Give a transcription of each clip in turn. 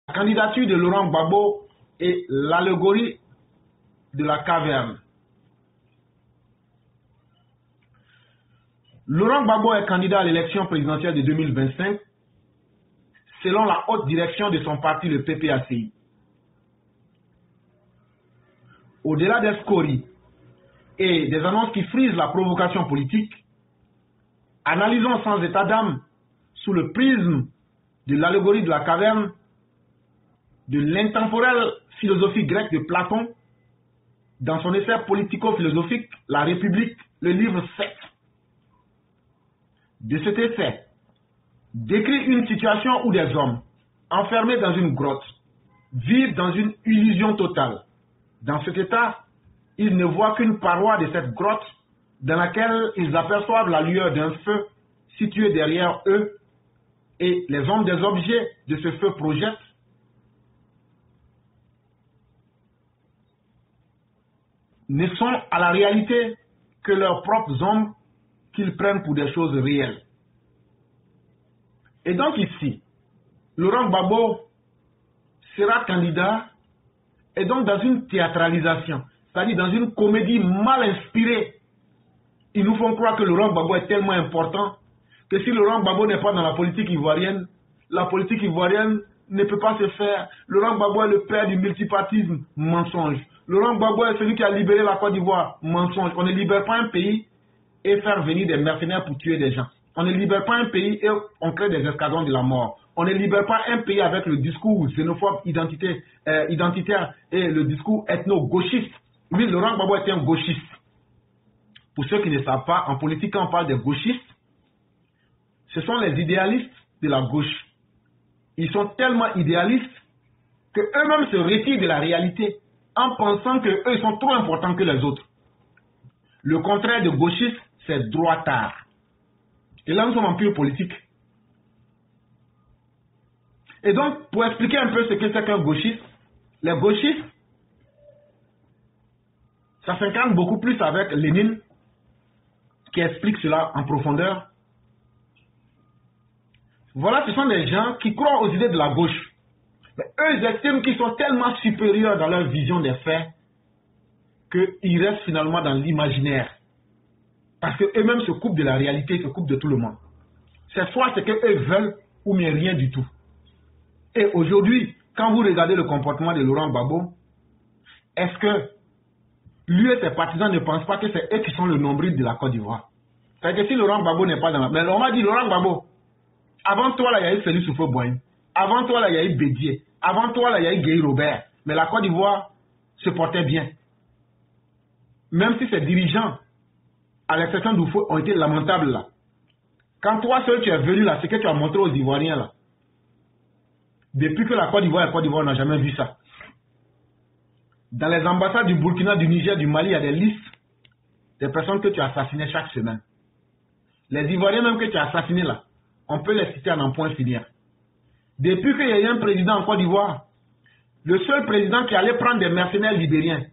La candidature de Laurent Gbagbo et l'allégorie de la caverne. Laurent Gbagbo est candidat à l'élection présidentielle de 2025 selon la haute direction de son parti, le PPACI. Au-delà des scories et des annonces qui frisent la provocation politique, analysons sans état d'âme, sous le prisme de l'allégorie de la caverne, de l'intemporelle philosophie grecque de Platon, dans son essai politico-philosophique, La République, le livre 7. De cet essai, décrit une situation où des hommes, enfermés dans une grotte, vivent dans une illusion totale. Dans cet état, ils ne voient qu'une paroi de cette grotte dans laquelle ils aperçoivent la lueur d'un feu situé derrière eux et les ombres des objets de ce feu projettent ne sont à la réalité que leurs propres ombres qu'ils prennent pour des choses réelles. Et donc ici, Laurent Gbagbo sera candidat et donc dans une théâtralisation, c'est-à-dire dans une comédie mal inspirée. Ils nous font croire que Laurent Gbagbo est tellement important que si Laurent Gbagbo n'est pas dans la politique ivoirienne ne peut pas se faire. Laurent Gbagbo est le père du multipartisme, mensonge. Laurent Gbagbo est celui qui a libéré la Côte d'Ivoire, mensonge. On ne libère pas un pays et faire venir des mercenaires pour tuer des gens. On ne libère pas un pays et on crée des escadrons de la mort. On ne libère pas un pays avec le discours xénophobe identitaire et le discours ethno-gauchiste. Oui, Laurent Gbagbo est un gauchiste. Pour ceux qui ne savent pas, en politique, quand on parle des gauchistes, ce sont les idéalistes de la gauche. Ils sont tellement idéalistes qu'eux-mêmes se retirent de la réalité en pensant qu'eux, ils sont trop importants que les autres. Le contraire de gauchiste, c'est droitard. Et là, nous sommes en pure politique. Et donc, pour expliquer un peu ce que c'est qu'un gauchiste, les gauchistes, ça s'incarne beaucoup plus avec Lénine, qui explique cela en profondeur. Voilà, ce sont des gens qui croient aux idées de la gauche. Mais eux, ils estiment qu'ils sont tellement supérieurs dans leur vision des faits qu'ils restent finalement dans l'imaginaire. Parce qu'eux-mêmes se coupent de la réalité, se coupent de tout le monde. C'est soit ce qu'eux veulent ou bien rien du tout. Et aujourd'hui, quand vous regardez le comportement de Laurent Gbagbo, est-ce que lui et ses partisans ne pensent pas que c'est eux qui sont le nombril de la Côte d'Ivoire? C'est-à-dire que si Laurent Gbagbo n'est pas dans la... Mais on m'a dit, Laurent Gbagbo, avant toi, là, il y a eu Félix Houphouët-Boigny. Avant toi, là, il y a eu Bédier. Avant toi, là, il y a eu Guy Robert. Mais la Côte d'Ivoire se portait bien. Même si ses dirigeants, à l'exception d'Houphouët, ont été lamentables, là. Quand toi seul tu es venu, là, ce que tu as montré aux Ivoiriens, là, depuis que la Côte d'Ivoire on n'a jamais vu ça. Dans les ambassades du Burkina, du Niger, du Mali, il y a des listes des personnes que tu as assassinées chaque semaine. Les Ivoiriens même que tu as assassinés, là, on peut les citer en un point finir. Depuis qu'il y a eu un président en Côte d'Ivoire, le seul président qui allait prendre des mercenaires libériens,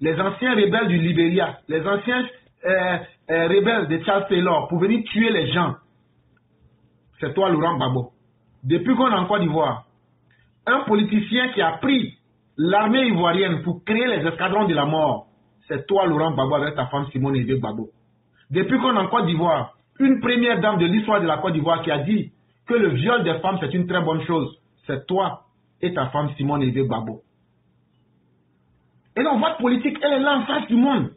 les anciens rebelles du Libéria, les anciens rebelles de Charles Taylor, pour venir tuer les gens, c'est toi, Laurent Gbagbo. Depuis qu'on est en Côte d'Ivoire, un politicien qui a pris l'armée ivoirienne pour créer les escadrons de la mort, c'est toi, Laurent Gbagbo, avec ta femme Simone Veil Gbagbo. Depuis qu'on est en Côte d'Ivoire, une première dame de l'histoire de la Côte d'Ivoire qui a dit que le viol des femmes c'est une très bonne chose, c'est toi et ta femme Simone Veil Gbagbo. Et donc votre politique, elle est là en face du monde.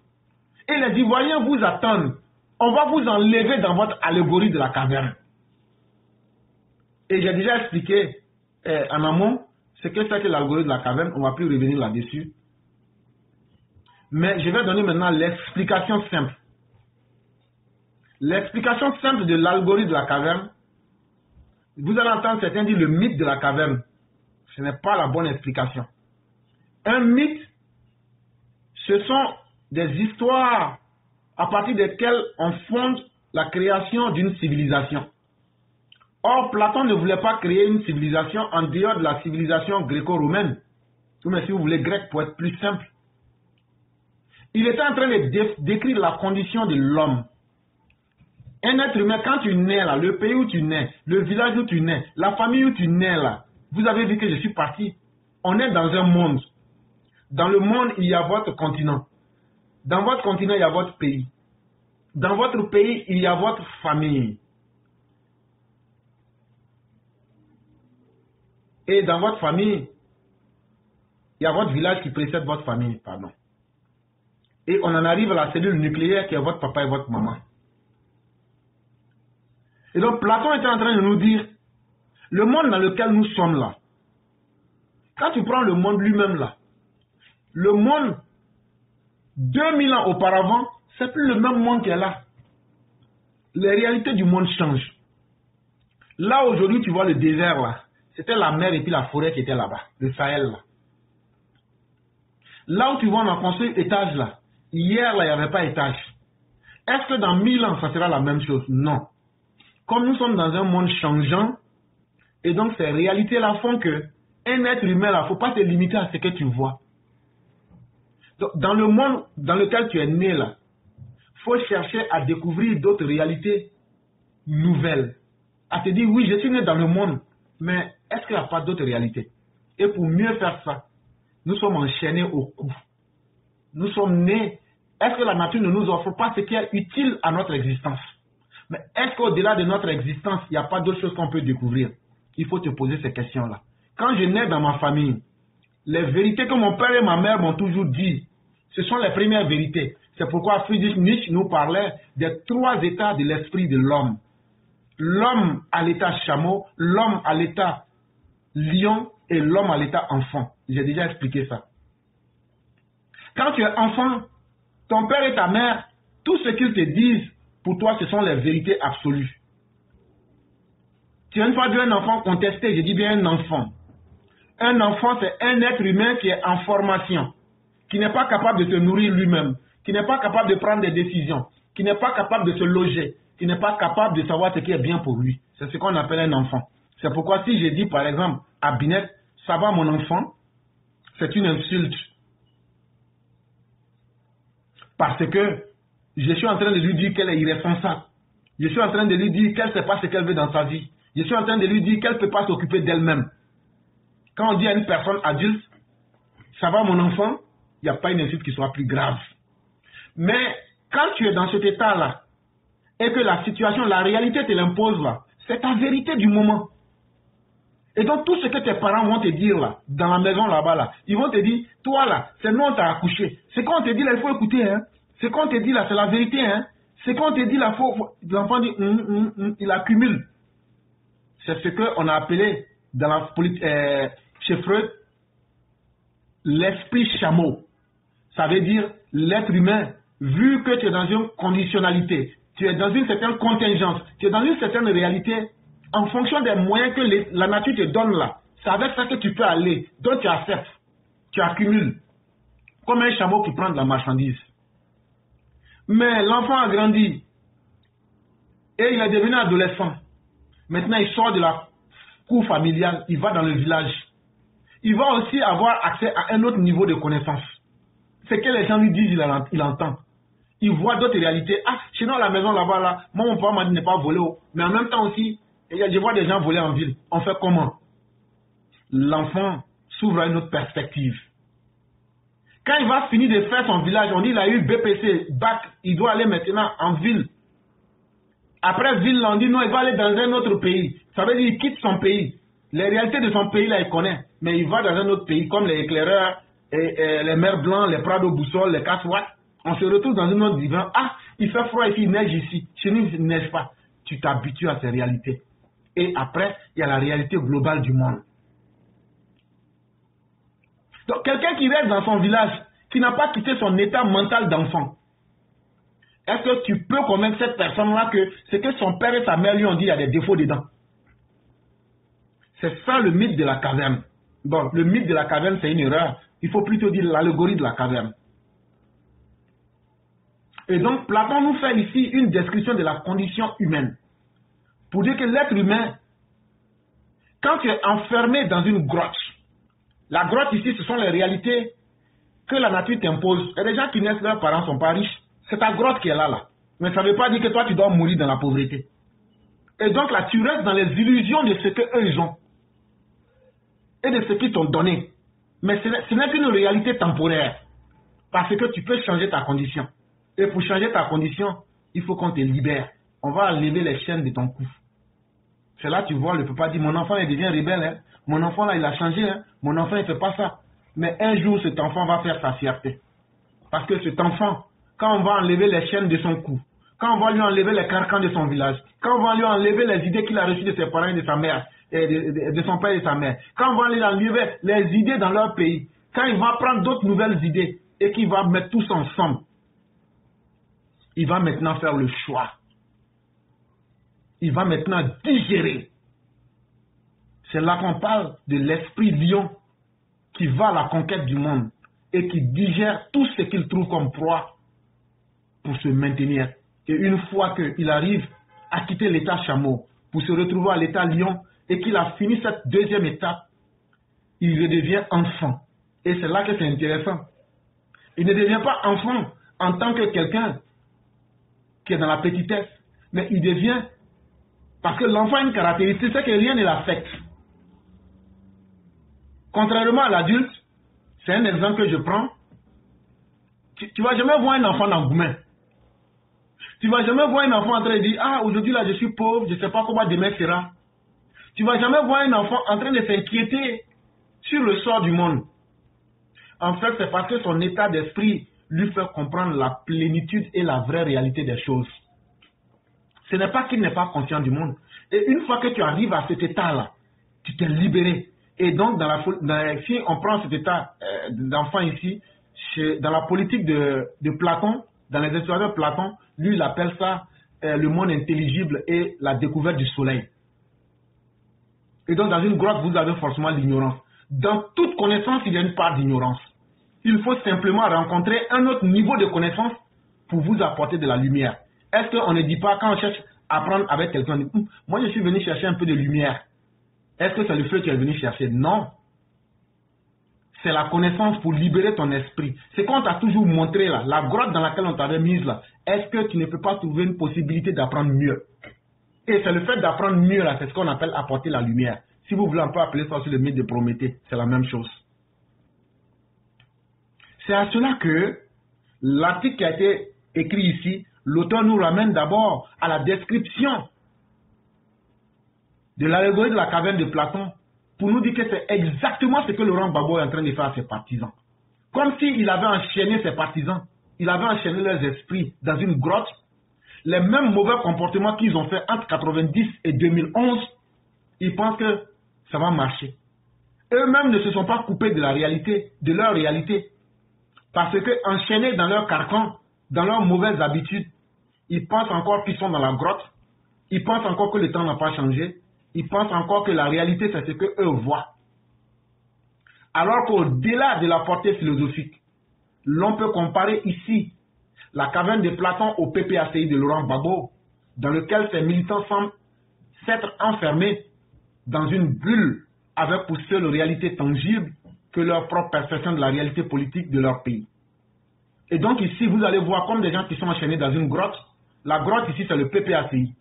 Et les Ivoiriens vous attendent. On va vous enlever dans votre allégorie de la caverne. Et j'ai déjà expliqué en amont ce que c'est que l'allégorie de la caverne. On ne va plus revenir là-dessus. Mais je vais donner maintenant l'explication simple. L'explication simple de l'allégorie de la caverne, vous allez entendre certains dire le mythe de la caverne. Ce n'est pas la bonne explication. Un mythe, ce sont des histoires à partir desquelles on fonde la création d'une civilisation. Or, Platon ne voulait pas créer une civilisation en dehors de la civilisation gréco-romaine. Mais si vous voulez grec pour être plus simple. Il était en train de décrire la condition de l'homme. Un être humain, quand tu nais là, le pays où tu nais, le village où tu nais, la famille où tu nais là, Vous avez vu que je suis parti. On est dans un monde. Dans le monde, il y a votre continent. Dans votre continent, il y a votre pays. Dans votre pays, il y a votre famille. Et dans votre famille, il y a votre village qui précède votre famille, pardon. Et on en arrive à la cellule nucléaire qui est votre papa et votre maman. Et donc Platon était en train de nous dire, le monde dans lequel nous sommes là, quand tu prends le monde lui-même là, le monde 2000 ans auparavant, c'est plus le même monde qui est là. Les réalités du monde changent. Là aujourd'hui tu vois le désert là, c'était la mer et puis la forêt qui était là-bas, le Sahel là. Là où tu vois on a construit étage là, hier là il n'y avait pas étage. Est-ce que dans 1000 ans ça sera la même chose? Non. Comme nous sommes dans un monde changeant, et donc ces réalités-là font que un être humain, il ne faut pas te limiter à ce que tu vois. Donc, dans le monde dans lequel tu es né, là, il faut chercher à découvrir d'autres réalités nouvelles. À te dire, oui, je suis né dans le monde, mais est-ce qu'il n'y a pas d'autres réalités? Et pour mieux faire ça, nous sommes enchaînés au cou. Nous sommes nés. Est-ce que la nature ne nous offre pas ce qui est utile à notre existence? Mais est-ce qu'au-delà de notre existence, il n'y a pas d'autres choses qu'on peut découvrir? Il faut te poser ces questions-là. Quand je nais dans ma famille, les vérités que mon père et ma mère m'ont toujours dit, ce sont les premières vérités. C'est pourquoi Friedrich Nietzsche nous parlait des 3 états de l'esprit de l'homme. L'homme à l'état chameau, l'homme à l'état lion et l'homme à l'état enfant. J'ai déjà expliqué ça. Quand tu es enfant, ton père et ta mère, tout ce qu'ils te disent, pour toi, ce sont les vérités absolues. Tu as une fois vu un enfant contester, je dis bien un enfant. Un enfant, c'est un être humain qui est en formation, qui n'est pas capable de se nourrir lui-même, qui n'est pas capable de prendre des décisions, qui n'est pas capable de se loger, qui n'est pas capable de savoir ce qui est bien pour lui. C'est ce qu'on appelle un enfant. C'est pourquoi si je dis par exemple à Binette, ça va mon enfant, c'est une insulte. Parce que je suis en train de lui dire qu'elle est irresponsable. Je suis en train de lui dire qu'elle ne sait pas ce qu'elle veut dans sa vie. Je suis en train de lui dire qu'elle ne peut pas s'occuper d'elle-même. Quand on dit à une personne adulte, ça va mon enfant, il n'y a pas une insulte qui soit plus grave. Mais quand tu es dans cet état-là, et que la situation, la réalité te l'impose là, c'est ta vérité du moment. Et donc tout ce que tes parents vont te dire là, dans la maison là-bas là, ils vont te dire, toi là, c'est nous on t'a accouché. Ce qu'on te dit là, il faut écouter, hein. Ce qu'on te dit là, c'est la vérité, hein. Ce qu'on te dit là, l'enfant dit, il accumule. C'est ce qu'on a appelé dans la chez Freud l'esprit chameau. Ça veut dire l'être humain, vu que tu es dans une conditionnalité, tu es dans une certaine contingence, tu es dans une certaine réalité, en fonction des moyens que la nature te donne là, c'est avec ça que tu peux aller, donc tu acceptes, tu accumules, comme un chameau qui prend de la marchandise. Mais l'enfant a grandi, et il est devenu adolescent. Maintenant, il sort de la cour familiale, il va dans le village. Il va aussi avoir accès à un autre niveau de connaissance. Ce que les gens lui disent, il entend. Il voit d'autres réalités. Ah, chez nous à la maison là-bas, là, moi mon papa m'a dit de ne pas voler. Mais en même temps aussi, je vois des gens voler en ville. On fait comment? L'enfant s'ouvre à une autre perspective. Quand il va finir de faire son village, on dit qu'il a eu BPC, bac, il doit aller maintenant en ville. Après ville, on dit non, il va aller dans un autre pays. Ça veut dire qu'il quitte son pays. Les réalités de son pays, là, il connaît. Mais il va dans un autre pays, comme les éclaireurs, et les mers blancs, les Prado Boussole, les Casse-Ouates. On se retrouve dans une autre divan. Ah, il fait froid ici, il neige ici. Chez nous, il ne neige pas. Tu t'habitues à ces réalités. Et après, il y a la réalité globale du monde. Donc, quelqu'un qui reste dans son village, qui n'a pas quitté son état mental d'enfant, est-ce que tu peux convaincre cette personne-là que ce que son père et sa mère lui ont dit, il y a des défauts dedans? C'est ça le mythe de la caverne. Bon, le mythe de la caverne, c'est une erreur. Il faut plutôt dire l'allégorie de la caverne. Et donc, Platon nous fait ici une description de la condition humaine. Pour dire que l'être humain, quand tu es enfermé dans une grotte, la grotte ici, ce sont les réalités que la nature t'impose. Et les gens qui naissent, leurs parents ne sont pas riches. C'est ta grotte qui est là. Mais ça ne veut pas dire que toi, tu dois mourir dans la pauvreté. Et donc là, tu restes dans les illusions de ce qu'eux, ils ont. et de ce qu'ils t'ont donné. Mais ce n'est qu'une réalité temporaire. Parce que tu peux changer ta condition. Et pour changer ta condition, il faut qu'on te libère. On va enlever les chaînes de ton cou. C'est là tu vois, le papa dit, mon enfant il devient rebelle. Hein. Mon enfant là, il a changé. Hein. Mon enfant il ne fait pas ça. Mais un jour, cet enfant va faire sa fierté. Parce que cet enfant, quand on va enlever les chaînes de son cou, quand on va lui enlever les carcans de son village, quand on va lui enlever les idées qu'il a reçues de ses parents et de sa mère, de son père et de sa mère, quand on va lui enlever les idées dans leur pays, quand il va prendre d'autres nouvelles idées et qu'il va mettre tous ensemble, il va maintenant faire le choix. Il va maintenant digérer. C'est là qu'on parle de l'esprit lion qui va à la conquête du monde et qui digère tout ce qu'il trouve comme proie pour se maintenir. Et une fois qu'il arrive à quitter l'état chameau pour se retrouver à l'état lion et qu'il a fini cette deuxième étape, il redevient enfant. Et c'est là que c'est intéressant. Il ne devient pas enfant en tant que quelqu'un qui est dans la petitesse, mais il devient, parce que l'enfant a une caractéristique, c'est que rien ne l'affecte. Contrairement à l'adulte, c'est un exemple que je prends, tu ne vas jamais voir un enfant dans Goumen. Tu ne vas jamais voir un enfant en train de dire, ah, aujourd'hui là je suis pauvre, je ne sais pas comment demain sera. Tu ne vas jamais voir un enfant en train de s'inquiéter sur le sort du monde. En fait, c'est parce que son état d'esprit lui fait comprendre la plénitude et la vraie réalité des choses. Ce n'est pas qu'il n'est pas conscient du monde. Et une fois que tu arrives à cet état-là, tu t'es libéré. Et donc, si on prend cet état d'enfant ici, dans la politique de Platon, dans les histoires de Platon, lui, il appelle ça le monde intelligible et la découverte du soleil. Et donc, dans une grotte, vous avez forcément l'ignorance. Dans toute connaissance, il y a une part d'ignorance. Il faut simplement rencontrer un autre niveau de connaissance pour vous apporter de la lumière. Est-ce qu'on ne dit pas, quand on cherche à apprendre avec quelqu'un, on dit, moi je suis venu chercher un peu de lumière. Est-ce que c'est le feu qui est venu chercher? Non. C'est la connaissance pour libérer ton esprit. C'est qu'on t'a toujours montré là, la grotte dans laquelle on t'avait mise là. Est-ce que tu ne peux pas trouver une possibilité d'apprendre mieux? Et c'est le fait d'apprendre mieux là, c'est ce qu'on appelle apporter la lumière. Si vous voulez, on peut appeler ça aussi le mythe de Prométhée. C'est la même chose. C'est à cela que l'article qui a été écrit ici, l'auteur nous ramène d'abord à la description de l'allégorie de la caverne de Platon pour nous dire que c'est exactement ce que Laurent Gbagbo est en train de faire à ses partisans. Comme s'il avait enchaîné ses partisans, il avait enchaîné leurs esprits dans une grotte, les mêmes mauvais comportements qu'ils ont fait entre 1990 et 2011, ils pensent que ça va marcher. Eux-mêmes ne se sont pas coupés de la réalité, de leur réalité. Parce que enchaînés dans leur carcan, dans leurs mauvaises habitudes, ils pensent encore qu'ils sont dans la grotte, ils pensent encore que le temps n'a pas changé, ils pensent encore que la réalité c'est ce qu'eux voient. Alors qu'au-delà de la portée philosophique, l'on peut comparer ici la caverne de Platon au PPACI de Laurent Gbagbo, dans lequel ces militants semblent s'être enfermés dans une bulle avec pour seule réalité tangible que leur propre perception de la réalité politique de leur pays. Et donc ici, vous allez voir comme des gens qui sont enchaînés dans une grotte. La grotte ici, c'est le PPACI.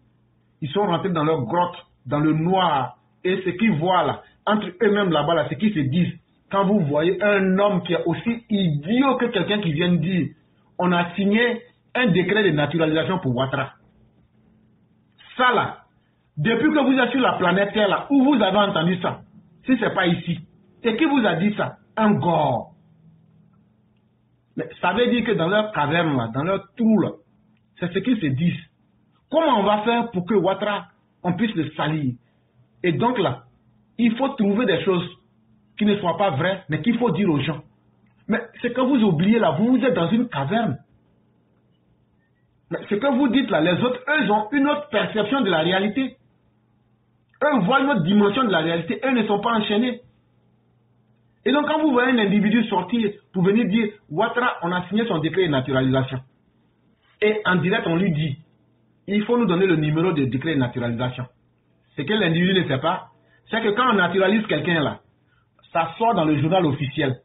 Ils sont rentrés dans leur grotte, dans le noir. Et ce qu'ils voient là, entre eux-mêmes là-bas, là, ce qu'ils se disent, quand vous voyez un homme qui est aussi idiot que quelqu'un qui vient de dire, on a signé un décret de naturalisation pour Ouattara. Ça là, depuis que vous êtes sur la planète Terre là, où vous avez entendu ça, si ce n'est pas ici, et qui vous a dit ça? Un gore. Mais ça veut dire que dans leur caverne, là, dans leur trou, là, c'est ce qu'ils se disent. Comment on va faire pour que Ouattara, on puisse le salir? Et donc là, il faut trouver des choses qui ne soient pas vraies, mais qu'il faut dire aux gens. Mais ce que vous oubliez là, vous êtes dans une caverne. Mais ce que vous dites là, les autres, eux ont une autre perception de la réalité. Eux voient une autre dimension de la réalité, eux ne sont pas enchaînés. Et donc quand vous voyez un individu sortir pour venir dire Ouattara, on a signé son décret de naturalisation. Et en direct on lui dit, il faut nous donner le numéro de décret de naturalisation. Ce que l'individu ne sait pas, c'est que quand on naturalise quelqu'un là, ça sort dans le journal officiel.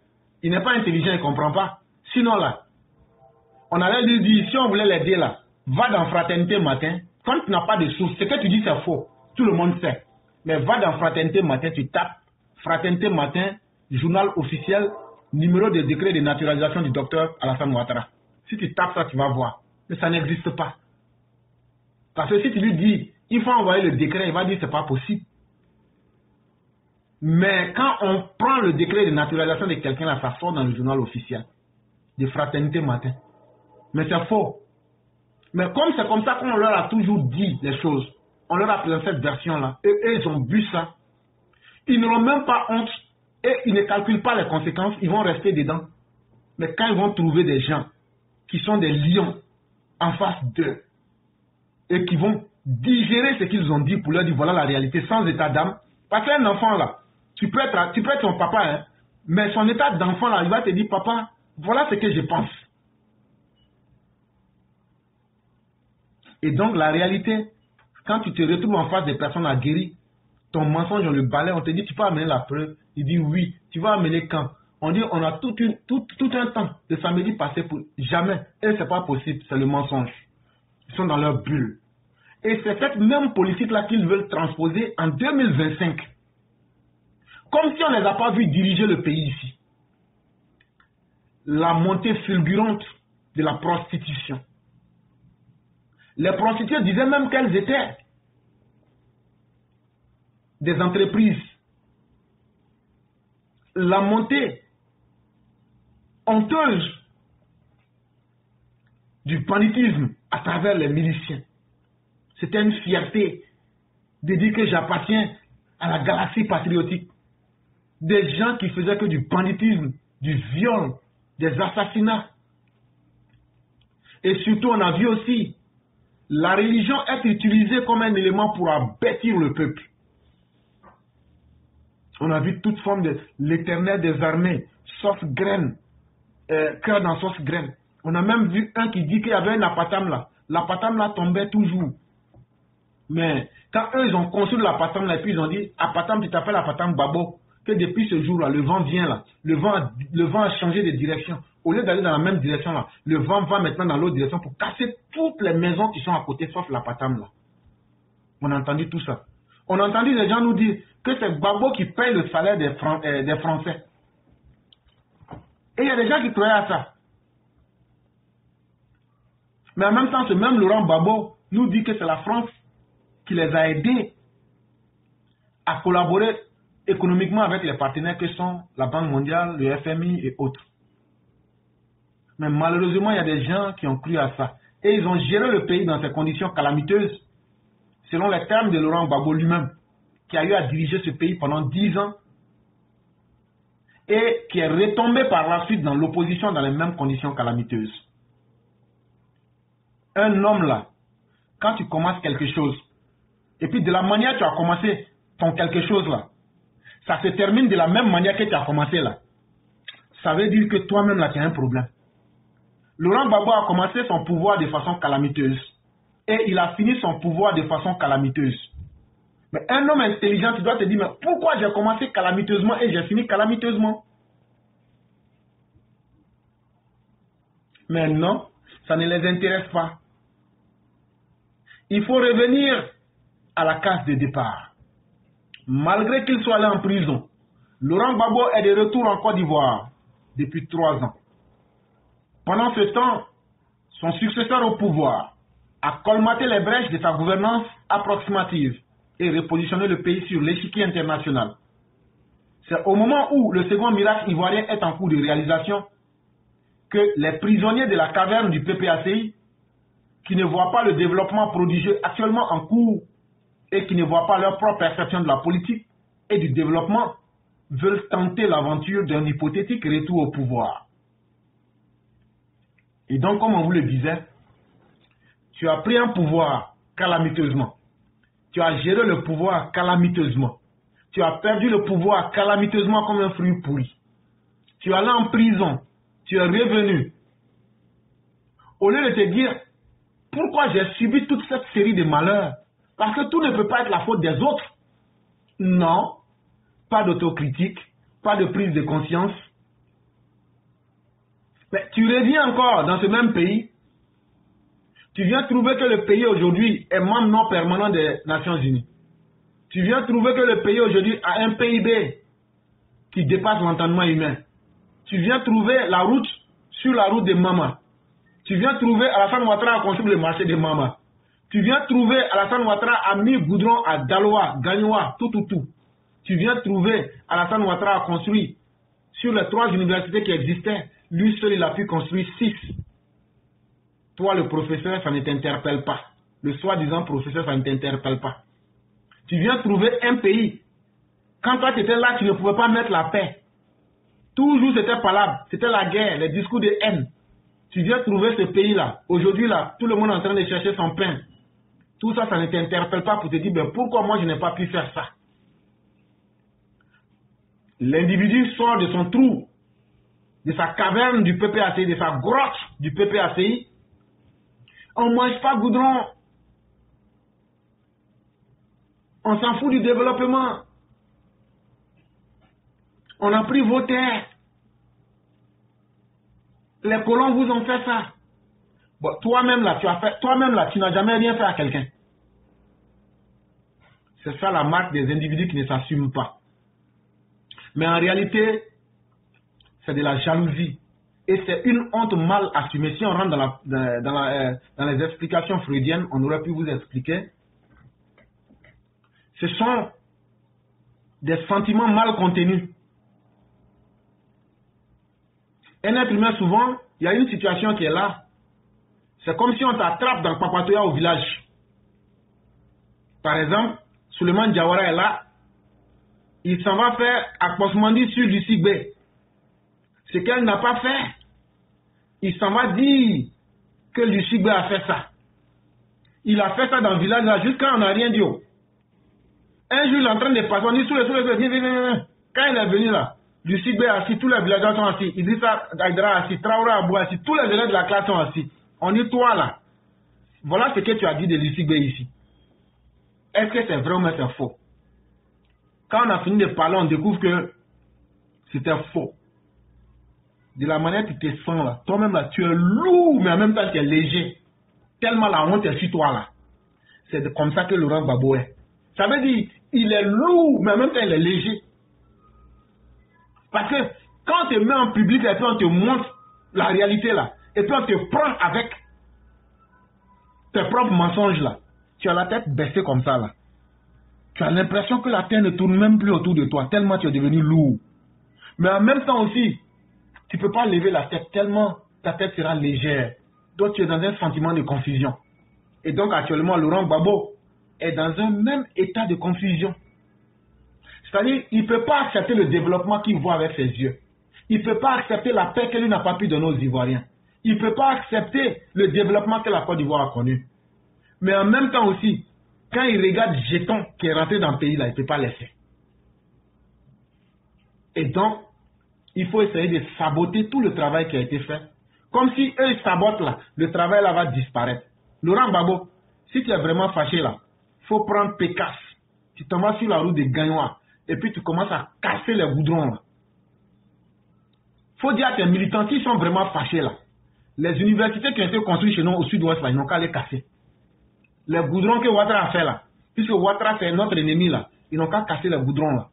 Il n'est pas intelligent, il ne comprend pas. Sinon là, on allait lui dire, si on voulait l'aider là, va dans Fraternité Matin. Quand tu n'as pas de source, ce que tu dis c'est faux. Tout le monde sait. Mais va dans Fraternité Matin, tu tapes Fraternité Matin, journal officiel, numéro de décret de naturalisation du docteur Alassane Ouattara. Si tu tapes ça, tu vas voir. Mais ça n'existe pas. Parce que si tu lui dis, il faut envoyer le décret, il va dire, c'est pas possible. Mais quand on prend le décret de naturalisation de quelqu'un, là, ça sort dans le journal officiel de Fraternité Matin. Mais c'est faux. Mais comme c'est comme ça qu'on leur a toujours dit les choses, on leur a présenté cette version-là, et eux, ils ont bu ça. Ils n'auront même pas honte, et ils ne calculent pas les conséquences, ils vont rester dedans. Mais quand ils vont trouver des gens qui sont des lions en face d'eux, et qui vont digérer ce qu'ils ont dit pour leur dire voilà la réalité sans état d'âme, parce qu'un enfant là, tu peux être son papa, hein, mais son état d'enfant là, il va te dire papa, voilà ce que je pense. Et donc la réalité, quand tu te retrouves en face des personnes aguerries, ton mensonge on le balaie, on te dit tu peux amener la preuve, il dit oui, tu vas amener quand? On dit on a tout un temps de samedi passé pour jamais, et c'est pas possible, c'est le mensonge. Ils sont dans leur bulle. Et c'est cette même politique-là qu'ils veulent transposer en 2025. Comme si on ne les a pas vus diriger le pays ici. La montée fulgurante de la prostitution. Les prostituées disaient même qu'elles étaient des entreprises. La montée honteuse du banditisme à travers les miliciens. C'était une fierté de dire que j'appartiens à la galaxie patriotique. Des gens qui faisaient que du banditisme, du viol, des assassinats. Et surtout, on a vu aussi la religion être utilisée comme un élément pour abattre le peuple. On a vu toute forme de l'éternel des armées, sauce graine, cœur dans sauce graine. On a même vu un qui dit qu'il y avait un apatam là. L'apatam là tombait toujours. Mais quand eux ils ont construit l'apatam là, et puis ils ont dit apatam, tu t'appelles apatam Babo, que depuis ce jour là, le vent vient là, le vent a changé de direction. Au lieu d'aller dans la même direction là, le vent va maintenant dans l'autre direction pour casser toutes les maisons qui sont à côté, sauf l'apatam là. On a entendu tout ça. On a entendu les gens nous dire que c'est Babo qui paye le salaire des Français. Et il y a des gens qui croyaient à ça. Mais en même temps, ce même Laurent Gbagbo nous dit que c'est la France qui les a aidés à collaborer économiquement avec les partenaires que sont la Banque mondiale, le FMI et autres. Mais malheureusement, il y a des gens qui ont cru à ça. Et ils ont géré le pays dans ces conditions calamiteuses, selon les termes de Laurent Gbagbo lui-même, qui a eu à diriger ce pays pendant 10 ans et qui est retombé par la suite dans l'opposition dans les mêmes conditions calamiteuses. Un homme là, quand tu commences quelque chose, et puis de la manière que tu as commencé ton quelque chose là, ça se termine de la même manière que tu as commencé là. Ça veut dire que toi-même là, tu as un problème. Laurent Gbagbo a commencé son pouvoir de façon calamiteuse. Et il a fini son pouvoir de façon calamiteuse. Mais un homme intelligent, tu dois te dire, mais pourquoi j'ai commencé calamiteusement et j'ai fini calamiteusement? Mais non, ça ne les intéresse pas. Il faut revenir à la case de départ. Malgré qu'il soit allé en prison, Laurent Gbagbo est de retour en Côte d'Ivoire depuis 3 ans. Pendant ce temps, son successeur au pouvoir a colmaté les brèches de sa gouvernance approximative et repositionné le pays sur l'échiquier international. C'est au moment où le second miracle ivoirien est en cours de réalisation que les prisonniers de la caverne du PPACI, qui ne voient pas le développement prodigieux actuellement en cours et qui ne voient pas leur propre perception de la politique et du développement, veulent tenter l'aventure d'un hypothétique retour au pouvoir. Et donc, comme on vous le disait, tu as pris un pouvoir calamiteusement. Tu as géré le pouvoir calamiteusement. Tu as perdu le pouvoir calamiteusement comme un fruit pourri. Tu es allé en prison. Tu es revenu. Au lieu de te dire, pourquoi j'ai subi toute cette série de malheurs? Parce que tout ne peut pas être la faute des autres. Non, pas d'autocritique, pas de prise de conscience. Mais tu reviens encore dans ce même pays. Tu viens trouver que le pays aujourd'hui est membre non permanent des Nations Unies. Tu viens trouver que le pays aujourd'hui a un PIB qui dépasse l'entendement humain. Tu viens trouver la route sur la route de Mama. Tu viens trouver Alassane Ouattara a construit le marché de Mama. Tu viens trouver Alassane Ouattara a mis goudron à Daloa, Gagnoa, tout. Tu viens trouver Alassane Ouattara a construit sur les 3 universités qui existaient. Lui seul, il a pu construire 6. Toi, le professeur, ça ne t'interpelle pas. Le soi-disant professeur, ça ne t'interpelle pas. Tu viens trouver un pays. Quand toi, tu étais là, tu ne pouvais pas mettre la paix. Toujours, c'était palabre. C'était la guerre, les discours de haine. Tu viens trouver ce pays-là. Aujourd'hui, là, tout le monde est en train de chercher son pain. Tout ça, ça ne t'interpelle pas pour te dire, ben, pourquoi moi, je n'ai pas pu faire ça? L'individu sort de son trou, de sa caverne du PPACI, de sa grotte du PPACI. On ne mange pas goudron. On s'en fout du développement. On a pris vos terres. Les colons vous ont fait ça. Bon, toi-même là, tu n'as jamais rien fait à quelqu'un. C'est ça la marque des individus qui ne s'assument pas. Mais en réalité, c'est de la jalousie. Et c'est une honte mal assumée. Si on rentre dans les explications freudiennes, on aurait pu vous expliquer. Ce sont des sentiments mal contenus. Un être humain, souvent, il y a une situation qui est là. C'est comme si on t'attrape dans le Papatoya au village. Par exemple, Souleymane Diawara est là. Il s'en va faire Akposmandi sur Lucie B. Ce qu'elle n'a pas fait. Il s'en va dire que Lucie B a fait ça. Il a fait ça dans le village là, jusqu'à on n'a rien dit. Un jour, il est en train de passer, on dit sous les. Quand il est venu là, Lucie B est assis, tous les villageois sont assis. Idrissa Aïdara assis, Traoré Abou assis, tous les élèves de la classe sont assis. On dit toi là. Voilà ce que tu as dit de Lucie B ici. Est-ce que c'est vrai ou c'est faux? Quand on a fini de parler, on découvre que c'était faux. De la manière que tu te sens là, toi-même là, tu es lourd, mais en même temps tu es léger. Tellement la honte est sur toi là. C'est comme ça que Laurent Gbagbo est. Ça veut dire, il est lourd, mais en même temps il est léger. Parce que quand on te met en public et puis on te montre la réalité là, et puis on te prend avec tes propres mensonges là, tu as la tête baissée comme ça là. Tu as l'impression que la terre ne tourne même plus autour de toi, tellement tu es devenu lourd. Mais en même temps aussi, tu ne peux pas lever la tête, tellement ta tête sera légère. Donc tu es dans un sentiment de confusion. Et donc actuellement, Laurent Gbagbo est dans un même état de confusion. C'est-à-dire, il ne peut pas accepter le développement qu'il voit avec ses yeux. Il ne peut pas accepter la paix que lui n'a pas pu donner aux Ivoiriens. Il ne peut pas accepter le développement que la Côte d'Ivoire a connu. Mais en même temps aussi, quand il regarde Jeton qui est rentré dans le pays là, il ne peut pas laisser. Et donc, il faut essayer de saboter tout le travail qui a été fait. Comme si eux ils sabotent là, le travail là va disparaître. Laurent Gbagbo, si tu es vraiment fâché là, il faut prendre Pécasse. Tu t'en vas sur la route de Gagnoa et puis tu commences à casser les goudrons là. Il faut dire à tes militants qui sont vraiment fâchés là. Les universités qui ont été construites chez nous au sud-ouest là, ils n'ont qu'à les casser. Les goudrons que Ouattara a fait là, puisque Ouattara c'est notre ennemi là, ils n'ont qu'à casser les goudrons là.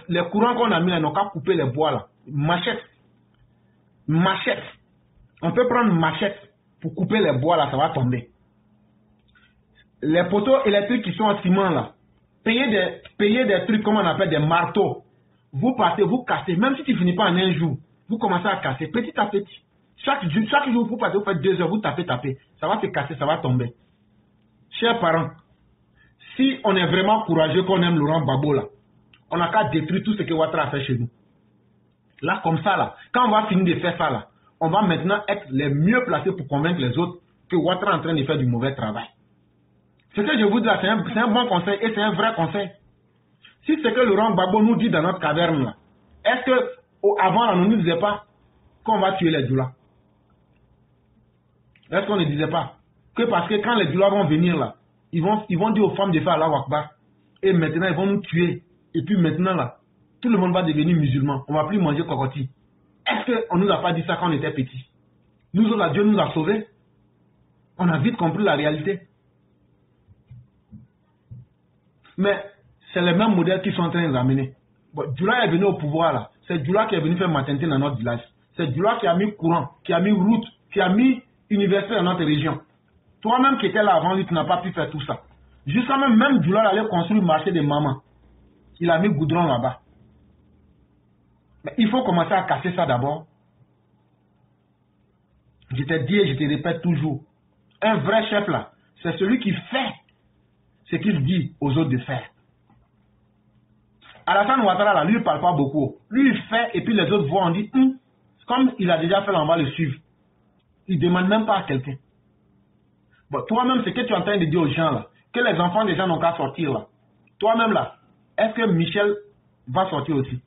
Les courants qu'on a mis là, ils n'ont qu'à couper les bois là. Machette. On peut prendre machette pour couper les bois là, ça va tomber. Les poteaux électriques qui sont en ciment là, payez des trucs comme on appelle des marteaux. Vous partez, vous cassez, même si tu ne finis pas en un jour, vous commencez à casser petit à petit. Chaque jour, vous partez, vous faites 2 heures, vous tapez. Ça va se casser, ça va tomber. Chers parents, si on est vraiment courageux, qu'on aime Laurent Gbagbo là, on n'a qu'à détruire tout ce que Ouattara a fait chez nous. Là, comme ça, là, quand on va finir de faire ça, là, on va maintenant être les mieux placés pour convaincre les autres que Ouattara est en train de faire du mauvais travail. Ce que je vous dis là, c'est un bon conseil et c'est un vrai conseil. Si c'est que Laurent Gbagbo nous dit dans notre caverne, là, est-ce que avant, on ne nous disait pas qu'on va tuer les Djoula? Est-ce qu'on ne disait pas que parce que quand les Djoula vont venir là, ils vont dire aux femmes de faire Allahu Akbar et maintenant ils vont nous tuer. Et puis maintenant là, tout le monde va devenir musulman. On ne va plus manger cocotti. Est-ce qu'on ne nous a pas dit ça quand on était petits? Nous autres, Dieu nous a sauvés. On a vite compris la réalité. Mais c'est les mêmes modèles qui sont en train de nous amener. Bon, Djoula est venu au pouvoir là. C'est Djoula qui est venu faire maternité dans notre village. C'est Djoula qui a mis courant, qui a mis route, qui a mis université dans notre région. Toi-même qui étais là avant lui, tu n'as pas pu faire tout ça. Jusqu'à même Djoula allait construire le marché des mamans. Il a mis goudron là-bas. Mais il faut commencer à casser ça d'abord. Je te dis et je te répète toujours. Un vrai chef là, c'est celui qui fait ce qu'il dit aux autres de faire. Alassane Ouattara là, lui il parle pas beaucoup. Lui il fait et puis les autres voient, on dit, comme il a déjà fait, on va le suivre. Il ne demande même pas à quelqu'un. Bon, toi-même, ce que tu es en train de dire aux gens là, que les enfants des gens n'ont qu'à sortir là. Toi-même là, est-ce que Michel va sortir aussi?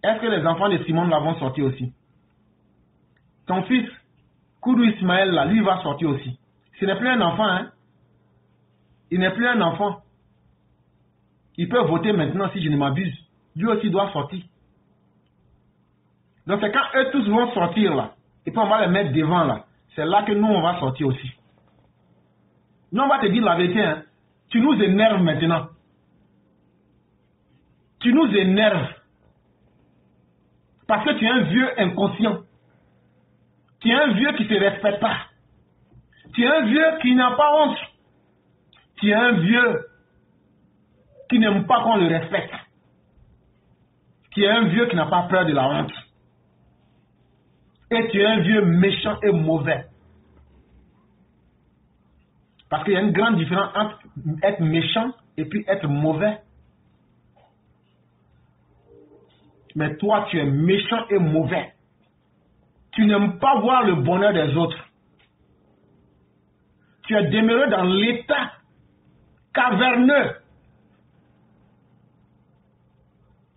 Est-ce que les enfants de Simone là vont sortir aussi? Ton fils, Koudou Ismaël là, lui va sortir aussi. Ce n'est plus un enfant, hein? Il n'est plus un enfant. Il peut voter maintenant si je ne m'abuse. Lui aussi doit sortir. Donc c'est quand eux tous vont sortir là, et puis on va les mettre devant là, c'est là que nous on va sortir aussi. Nous on va te dire la vérité, hein. Tu nous énerves maintenant. Tu nous énerves. Parce que tu es un vieux inconscient. Tu es un vieux qui ne se respecte pas. Tu es un vieux qui n'a pas honte. Tu es un vieux qui n'aime pas qu'on le respecte. Tu es un vieux qui n'a pas peur de la honte. Et tu es un vieux méchant et mauvais. Parce qu'il y a une grande différence entre être méchant et puis être mauvais. Mais toi, tu es méchant et mauvais. Tu n'aimes pas voir le bonheur des autres. Tu es demeuré dans l'état caverneux.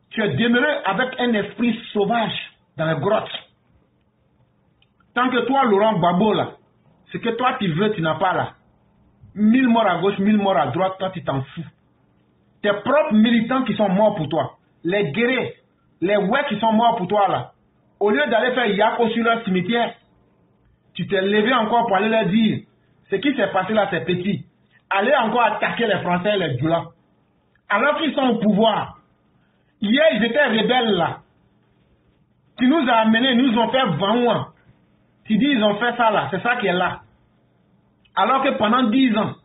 Tu es demeuré avec un esprit sauvage dans les grottes. Tant que toi, Laurent Gbagbo, là, ce que toi tu veux, tu n'as pas là. 1000 morts à gauche, 1000 morts à droite, toi tu t'en fous. Tes propres militants qui sont morts pour toi, les guerriers, les ouais qui sont morts pour toi là, au lieu d'aller faire yako sur leur cimetière, tu t'es levé encore pour aller leur dire, ce qui s'est passé là c'est petit. Allez encore attaquer les Français et les Djoula. Alors qu'ils sont au pouvoir. Hier ils étaient rebelles là. Tu nous as amenés, nous ont fait Vanouan. Tu dis ils ont fait ça là, c'est ça qui est là. Alors que pendant 10 ans,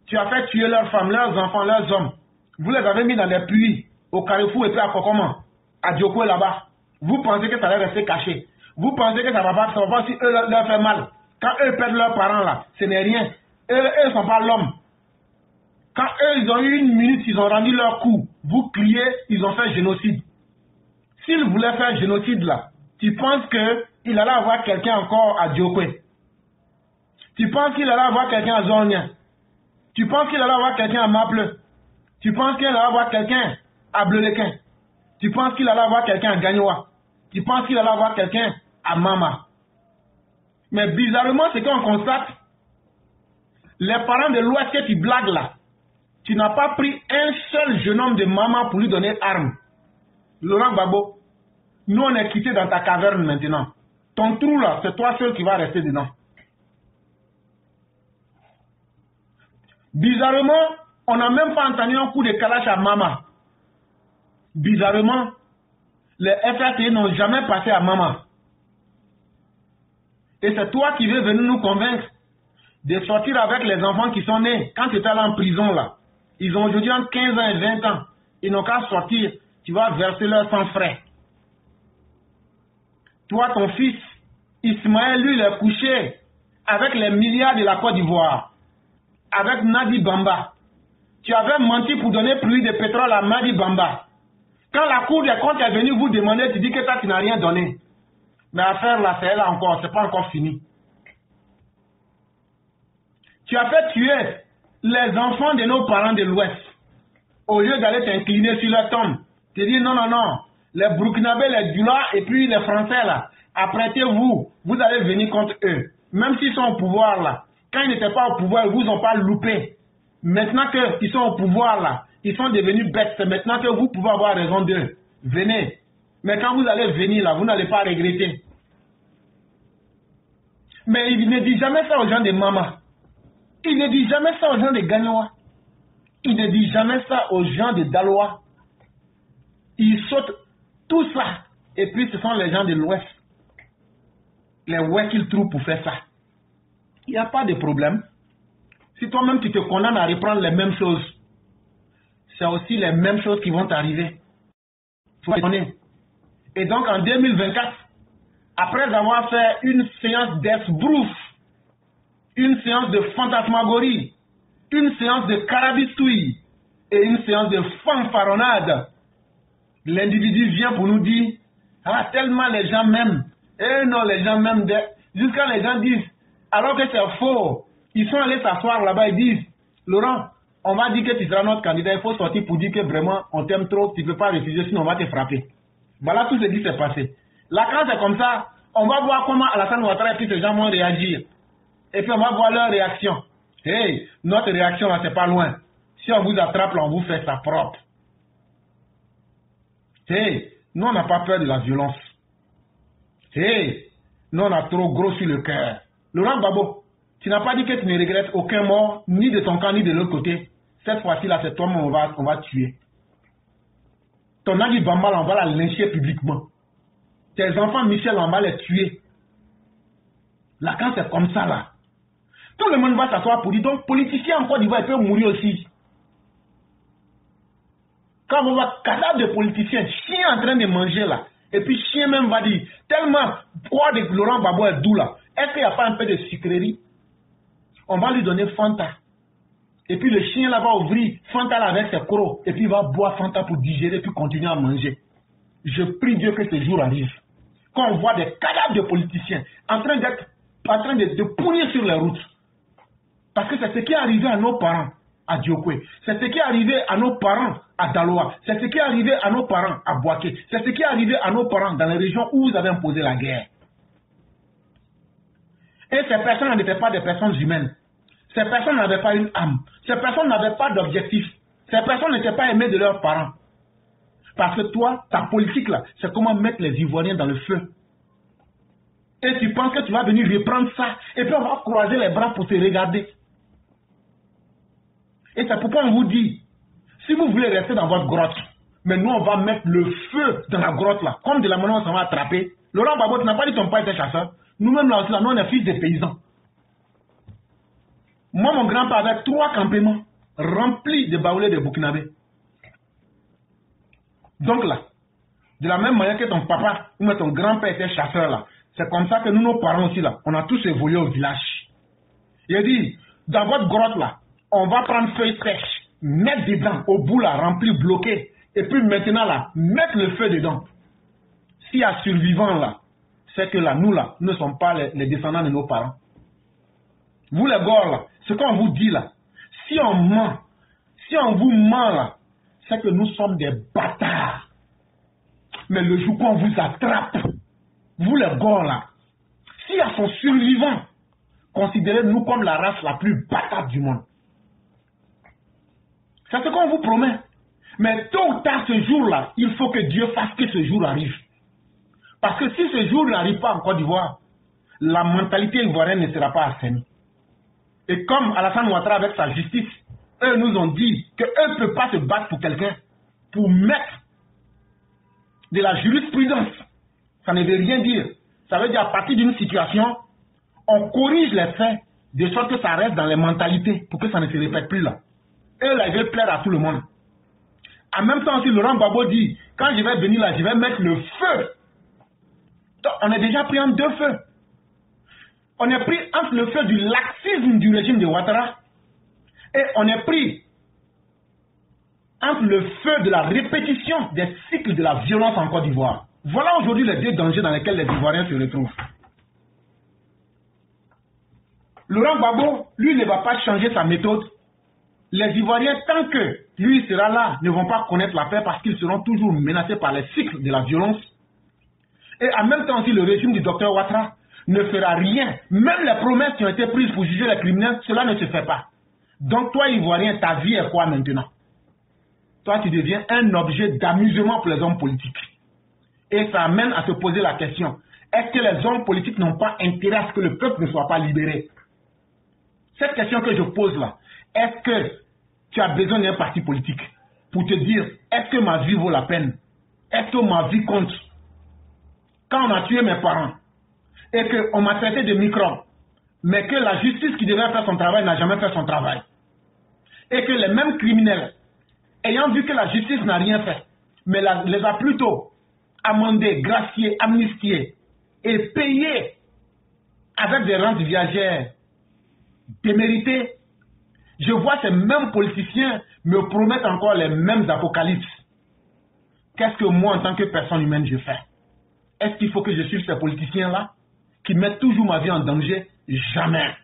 tu as fait tuer leurs femmes, leurs enfants, leurs hommes. Vous les avez mis dans des puits, au Carrefour et puis à Kokoman, à Djoko là-bas. Vous pensez que ça va rester caché. Vous pensez que ça va pas si eux leur fait mal. Quand eux perdent leurs parents là, ce n'est rien. Eux ne sont pas l'homme. Quand eux ils ont eu 1 minute, ils ont rendu leur coup. Vous criez, ils ont fait génocide. S'ils voulaient faire génocide là, tu penses qu'il allait avoir quelqu'un encore à Djokwe? Tu penses qu'il allait avoir quelqu'un à Zornia? Tu penses qu'il allait avoir quelqu'un à Maple? Tu penses qu'il allait avoir quelqu'un à Bleulequin? Tu penses qu'il allait avoir quelqu'un à Gagnoua? Tu penses qu'il allait avoir quelqu'un à Mama? Mais bizarrement, c'est qu'on constate, les parents de l'Ouest que tu blagues là, tu n'as pas pris un seul jeune homme de Mama pour lui donner arme. Laurent Gbagbo, nous on est quitté dans ta caverne maintenant. Ton trou là, c'est toi seul qui va rester dedans. Bizarrement, on n'a même pas entendu un coup de kalash à Mama. Bizarrement, les FRT n'ont jamais passé à Mama. Et c'est toi qui veux venir nous convaincre de sortir avec les enfants qui sont nés quand tu étais là en prison là. Ils ont aujourd'hui entre 15 ans et 20 ans. Ils n'ont qu'à sortir. Tu vas verser leur sang frais. Toi, ton fils, Ismaël, lui, il est couché avec les milliards de la Côte d'Ivoire. Avec Nadi Bamba. Tu avais menti pour donner plus de pétrole à Nadi Bamba. Quand la Cour des comptes est venue vous demander, tu dis que ça, tu n'as rien donné. Mais l'affaire là, c'est là encore, c'est pas encore fini. Tu as fait tuer les enfants de nos parents de l'Ouest. Au lieu d'aller t'incliner sur leur tombe, tu dis non, non, non. Les Burkinabés, les Djoula et puis les Français là, apprêtez-vous, vous allez venir contre eux. Même s'ils sont au pouvoir là. Quand ils n'étaient pas au pouvoir, ils vous ont pas loupé. Maintenant qu'ils sont au pouvoir là, ils sont devenus bêtes. C'est maintenant que vous pouvez avoir raison d'eux. Venez. Mais quand vous allez venir là, vous n'allez pas regretter. Mais il ne dit jamais ça aux gens de Mama. Il ne dit jamais ça aux gens de Gagnoua. Il ne dit jamais ça aux gens de Daloa. Ils sautent tout ça. Et puis ce sont les gens de l'Ouest. Les ouais qu'ils trouvent pour faire ça. Il n'y a pas de problème. Si toi-même tu te condamnes à reprendre les mêmes choses, c'est aussi les mêmes choses qui vont t'arriver. Et donc en 2024, après avoir fait une séance d'esbrouf, une séance de fantasmagorie, une séance de carabistouille et une séance de fanfaronnade, l'individu vient pour nous dire « Ah, tellement les gens m'aiment. » Et non, les gens m'aiment. Jusqu'à les gens disent, alors que c'est faux, ils sont allés s'asseoir là-bas et disent « Laurent, on va dire que tu seras notre candidat, il faut sortir pour dire que vraiment on t'aime trop, tu ne peux pas refuser, sinon on va te frapper. » Voilà tout ce qui s'est passé. Là, quand c'est comme ça, on va voir comment Alassane Ouattara et puis ces gens vont réagir. Et puis on va voir leur réaction. Hey, notre réaction là, c'est pas loin. Si on vous attrape là, on vous fait ça propre. Hey, nous on n'a pas peur de la violence. Hey, nous on a trop gros sur le cœur. Laurent Gbagbo, tu n'as pas dit que tu ne regrettes aucun mort, ni de ton camp, ni de l'autre côté. Cette fois-ci là, c'est toi-même on va tuer. Ton ami Bamba, on va la lyncher publiquement. Tes enfants, Michel, on va les tuer. Là, quand c'est comme ça, là, tout le monde va s'asseoir pour dire, donc, politicien en Côte d'Ivoire, il peut mourir aussi. Quand on voit cadavre de politicien, chien en train de manger, là, et puis chien même va dire, tellement, quoi de Laurent Gbagbo est doux, là, est-ce qu'il n'y a pas un peu de sucrerie? On va lui donner Fanta. Et puis le chien là va ouvrir Fanta là avec ses crocs. Et puis il va boire Fanta pour digérer puis continuer à manger. Je prie Dieu que ce jour arrive. Quand on voit des cadavres de politiciens en train de pourrir sur les routes. Parce que c'est ce qui est arrivé à nos parents à Diokwe. C'est ce qui est arrivé à nos parents à Daloa. C'est ce qui est arrivé à nos parents à Boaké. C'est ce qui est arrivé à nos parents dans les régions où vous avez imposé la guerre. Et ces personnes n'étaient pas des personnes humaines. Ces personnes n'avaient pas une âme. Ces personnes n'avaient pas d'objectif. Ces personnes n'étaient pas aimées de leurs parents. Parce que toi, ta politique là, c'est comment mettre les Ivoiriens dans le feu. Et tu penses que tu vas venir reprendre ça. Et puis on va croiser les bras pour te regarder. Et c'est pourquoi on vous dit, si vous voulez rester dans votre grotte, mais nous on va mettre le feu dans la grotte là. Comme de la manière on s'en va attraper. Laurent Gbagbo, tu n'as pas dit que ton père était chasseur. Nous-mêmes là aussi, là, nous on est fils de paysans. Moi, mon grand-père avait 3 campements remplis de baoulés de Burkinabé. Donc là, de la même manière que ton papa ou ton grand-père était chasseur là, c'est comme ça que nous, nos parents aussi là, on a tous évolué au village. Il a dit, dans votre grotte là, on va prendre feuilles sèches, mettre dedans, au bout là, rempli, bloqué, et puis maintenant là, mettre le feu dedans. S'il y a survivants là, c'est que là, nous là, nous ne sommes pas les descendants de nos parents. Vous les gars là, ce qu'on vous dit là, si on ment, si on vous ment là, c'est que nous sommes des bâtards. Mais le jour qu'on vous attrape, vous les gars là, s'il y a son survivant, considérez-nous comme la race la plus bâtarde du monde. C'est ce qu'on vous promet. Mais tôt ou tard ce jour-là, il faut que Dieu fasse que ce jour arrive. Parce que si ce jour n'arrive pas en Côte d'Ivoire, la mentalité ivoirienne ne sera pas assainie. Et comme Alassane Ouattara avec sa justice, eux nous ont dit qu'eux ne peuvent pas se battre pour quelqu'un, pour mettre de la jurisprudence. Ça ne veut rien dire. Ça veut dire à partir d'une situation, on corrige les faits de sorte que ça reste dans les mentalités pour que ça ne se répète plus là. Eux là, ils veulent plaire à tout le monde. En même temps aussi, Laurent Gbagbo dit, quand je vais venir là, je vais mettre le feu. Donc, on est déjà pris en 2 feux. On est pris entre le feu du laxisme du régime de Ouattara et on est pris entre le feu de la répétition des cycles de la violence en Côte d'Ivoire. Voilà aujourd'hui les 2 dangers dans lesquels les Ivoiriens se retrouvent. Laurent Gbagbo, lui, ne va pas changer sa méthode. Les Ivoiriens, tant que lui sera là, ne vont pas connaître la paix parce qu'ils seront toujours menacés par les cycles de la violence. Et en même temps aussi, le régime du docteur Ouattara ne fera rien. Même les promesses qui ont été prises pour juger les criminels, cela ne se fait pas. Donc toi, Ivoirien, ta vie est quoi maintenant? Toi, tu deviens un objet d'amusement pour les hommes politiques. Et ça amène à se poser la question, est-ce que les hommes politiques n'ont pas intérêt à ce que le peuple ne soit pas libéré? Cette question que je pose là, est-ce que tu as besoin d'un parti politique pour te dire, est-ce que ma vie vaut la peine? est-ce que ma vie compte? Quand on a tué mes parents et qu'on m'a traité de microbe, mais que la justice qui devait faire son travail n'a jamais fait son travail, et que les mêmes criminels, ayant vu que la justice n'a rien fait, mais les a plutôt amendés, graciés, amnistiés et payés avec des rentes viagères déméritées, je vois ces mêmes politiciens me promettre encore les mêmes apocalypses. Qu'est-ce que moi, en tant que personne humaine, je fais? Est-ce qu'il faut que je suive ces politiciens-là qui mettent toujours ma vie en danger? Jamais.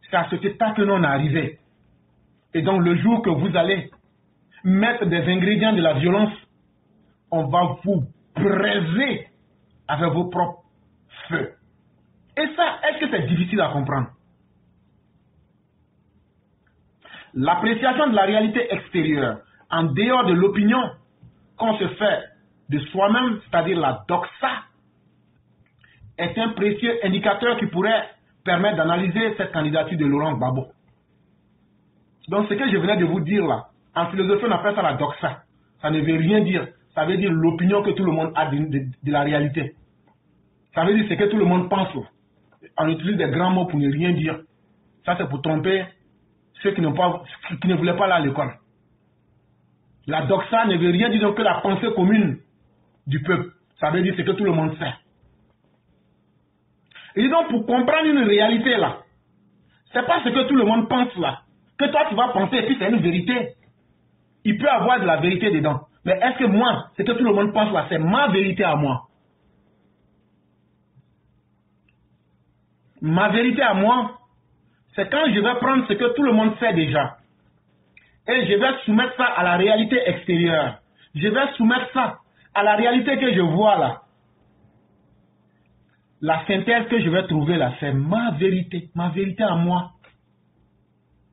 C'est à cet état que nous on est arrivé. Et donc le jour que vous allez mettre des ingrédients de la violence, on va vous braiser avec vos propres feux. Et ça, est-ce que c'est difficile à comprendre? L'appréciation de la réalité extérieure, en dehors de l'opinion qu'on se fait de soi-même, c'est-à-dire la doxa, est un précieux indicateur qui pourrait permettre d'analyser cette candidature de Laurent Gbagbo. Donc ce que je venais de vous dire là, en philosophie on appelle ça la doxa. Ça ne veut rien dire. Ça veut dire l'opinion que tout le monde a de la réalité. Ça veut dire ce que tout le monde pense. On utilise des grands mots pour ne rien dire. Ça c'est pour tromper ceux qui ne voulaient pas aller à l'école. La doxa ne veut rien dire que la pensée commune du peuple. Ça veut dire ce que tout le monde sait. Et donc pour comprendre une réalité là, c'est pas ce que tout le monde pense là, que toi tu vas penser et puis c'est une vérité. Il peut y avoir de la vérité dedans. Mais est-ce que moi, ce que tout le monde pense là, c'est ma vérité à moi? Ma vérité à moi, c'est quand je vais prendre ce que tout le monde sait déjà et je vais soumettre ça à la réalité extérieure. Je vais soumettre ça à la réalité que je vois là. La synthèse que je vais trouver là, c'est ma vérité à moi.